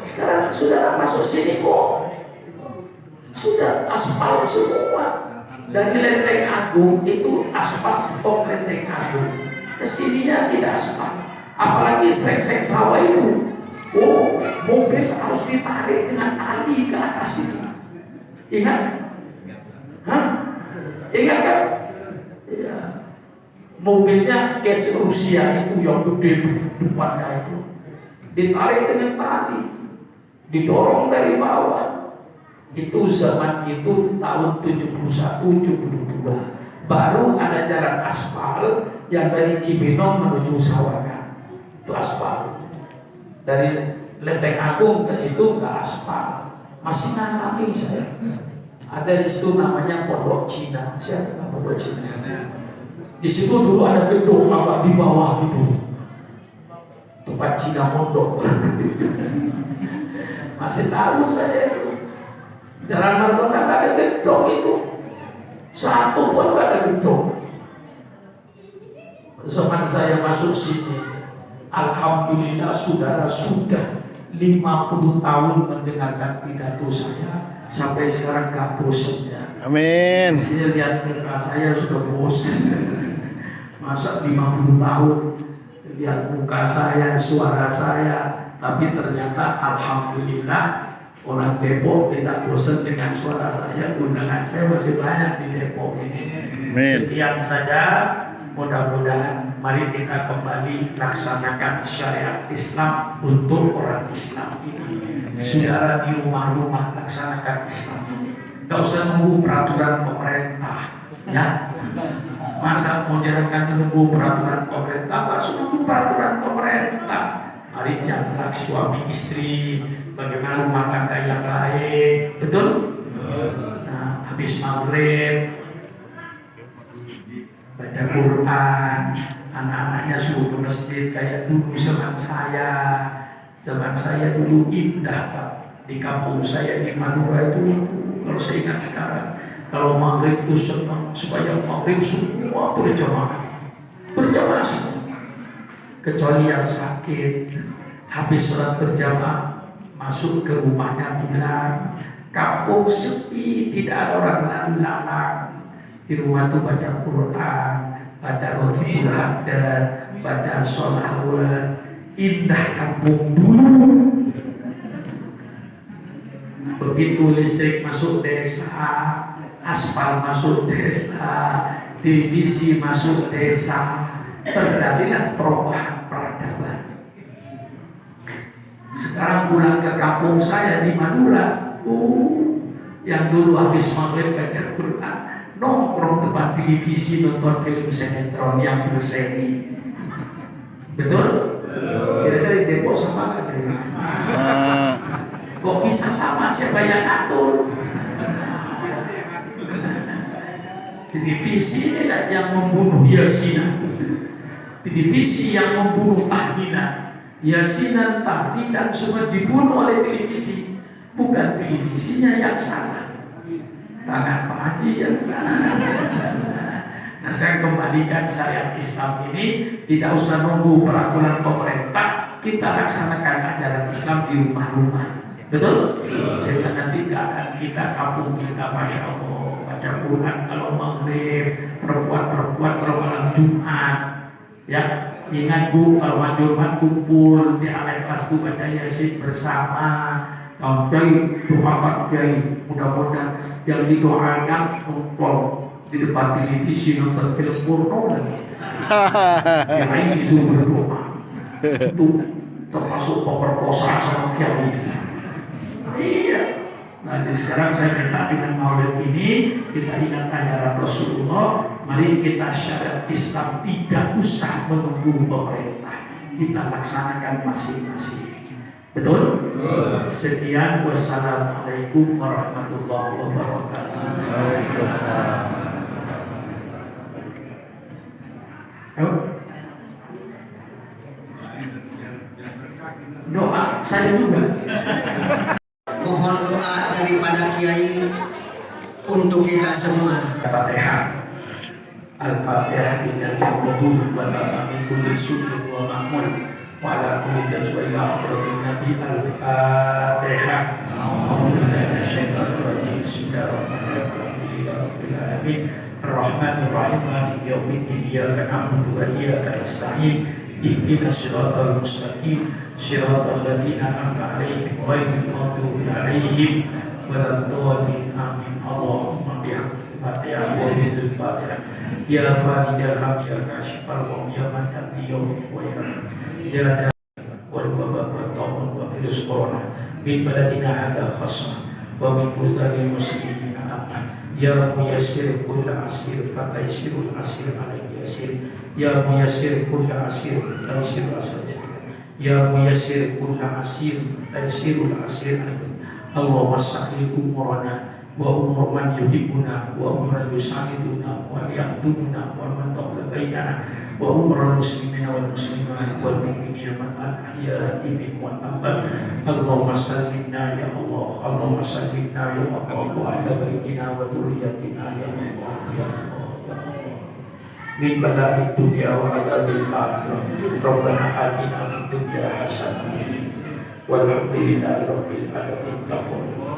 Sekarang saudara masuk sini kok sudah aspal semua. Dari Lenteng Agung itu aspal stok Lenteng Agung. Kesininya tidak aspal. Apalagi seng-seng sawah itu, oh mobil harus ditarik dengan tali ke atas itu. Ingat? Hah? Ingat kan? Ya. Mobilnya gas Rusia itu yang gede depannya itu, ditarik dengan tali, didorong dari bawah. Itu zaman itu tahun 71, 72. Baru ada jalan aspal yang dari Cibinong menuju Sawangan. Itu aspal. Dari Lenteng Agung ke situ ke aspal. Masih ngalami saya. Ada di situ namanya Pondok Cina. Siapa Pondok Cina? Di situ dulu ada gedung agak di bawah gitu. tempat Cina mondok. Masih tahu saya itu. Jalan Merdeka nggak ada gedung itu. Satu pun nggak ada gedung. Zaman saya masuk sini, alhamdulillah saudara sudah 50 tahun mendengarkan pidato saya, sampai sekarang gak bosan ya. Amin. Saya lihat muka saya sudah bosan. Masa 50 tahun lihat muka saya, suara saya, tapi ternyata alhamdulillah orang Depok tidak bosan dengan suara saya. Undangan saya masih banyak di Depok ini. Amin. Sekian saja. Mudah-mudahan mari kita kembali laksanakan syariat Islam untuk orang Islam ini. Saudara di rumah-rumah laksanakan Islam ini. Gak usah nunggu peraturan pemerintah, ya. Masa mau jalankan menunggu peraturan pemerintah, harus nunggu peraturan pemerintah. Mari yang suami istri, bagaimana rumah tangga yang lain, betul? Nah, habis maghrib baca Quran, anak-anaknya suruh ke masjid kayak dulu zaman saya. Zaman saya dulu indah Pak. Di kampung saya di Madura itu, kalau saya ingat sekarang, kalau maghrib itu senang supaya maghrib semua berjamaah semua. Kecuali yang sakit, habis sholat berjamaah masuk ke rumahnya pulang. Kampung sepi, tidak ada orang lalu-lalang. Di rumah itu baca Quran, baca Rotiul Haddad, baca sholawat. Indah kampung dulu. Begitu listrik masuk desa, aspal masuk desa, divisi masuk desa, terjadilah perubahan peradaban. Sekarang pulang ke kampung saya di Madura, yang dulu habis maghrib baca Quran, nongkrong depan televisi nonton film sinetron yang berseri. Betul? Kira-kira di Depok sama kan? Kok bisa sama, siapa yang atur? Televisi yang membunuh Yasina, televisi yang membunuh Tahmina. Yasina, Tahmina semua dibunuh oleh televisi. Bukan televisinya yang salah, tangan Pak Haji yang salah. Nah, saya kembalikan syariat Islam ini tidak usah nunggu peraturan pemerintah, kita laksanakan ajaran Islam di rumah-rumah. Betul? Sehingga nanti keadaan kita, kampung kita, Masya Allah, baca Quran kalau maghrib, perempuan-perempuan kalau malam Jumat, ya. Ingat Bu, kalau malam Jumat kumpul di alai kelas itu baca Yasin bersama. Kaum Kiai, doa Pak Kiai, mudah-mudahan yang didoakan kumpul di depan televisi nonton film porno lagi. Yang lain disuruh berdoa. Itu termasuk pemerkosa sama Kiai. Iya. Nah, sekarang saya minta dengan maulid ini kita ingat ajaran Rasulullah. Mari kita syariat Islam tidak usah menunggu pemerintah. Kita laksanakan masing-masing. Betul? Sekian, wassalamualaikum warahmatullahi wabarakatuh. Doa saya juga. Mohon doa daripada Kiai untuk kita semua. Al-Fatihah. Al-Fatihah inna lillahi wa inna kulli syukur wa ma'mun. Wa'ala kulli taswa ila hadratin Nabi. Al-Fatihah. Bismillahirrahmanirrahim. Ar-Rahmanir-Rahim. Maliki yaumiddin. Iyyaka na'budu wa iyyaka nasta'in. Ihdinas siratal mustaqim. Siratal ladzina an'amta 'alaihim ghairil maghdubi 'alaihim waladdallin. Amin. Allahumma bihamdika Fatihah wa bizil Fatihah. Ya Farijal Hamd ya Kashifal Gham ya Man Tanti Yawfi wa ya wal wabah wa ta'un wa virus corona min baladina hadha khasma wa min kulli muslimin aman. Ya muyassir kulla asir fataysirul asir alayhi yasir. Ya muyassir kulla asir fataysirul asir. Ya muyassir kulla asir fataysirul asir alayhi. Allahumma sahhil umurana wa umur man yuhibbuna wa umur yusahiduna wa yakhdumuna wa man taqla bainana wa umur muslimina wal muslimat wal mu'minina man ahya ibn wa ambat. Allahumma sallimna ya Allah, Allahumma sallimna ya Allah wa ala baitina wa dhurriyyatina ya Allah ya Allah ya Allah min bala'i dunya wa adzabil akhirah. Rabbana atina fid dunya hasanah walhamdulillahi rabbil alamin.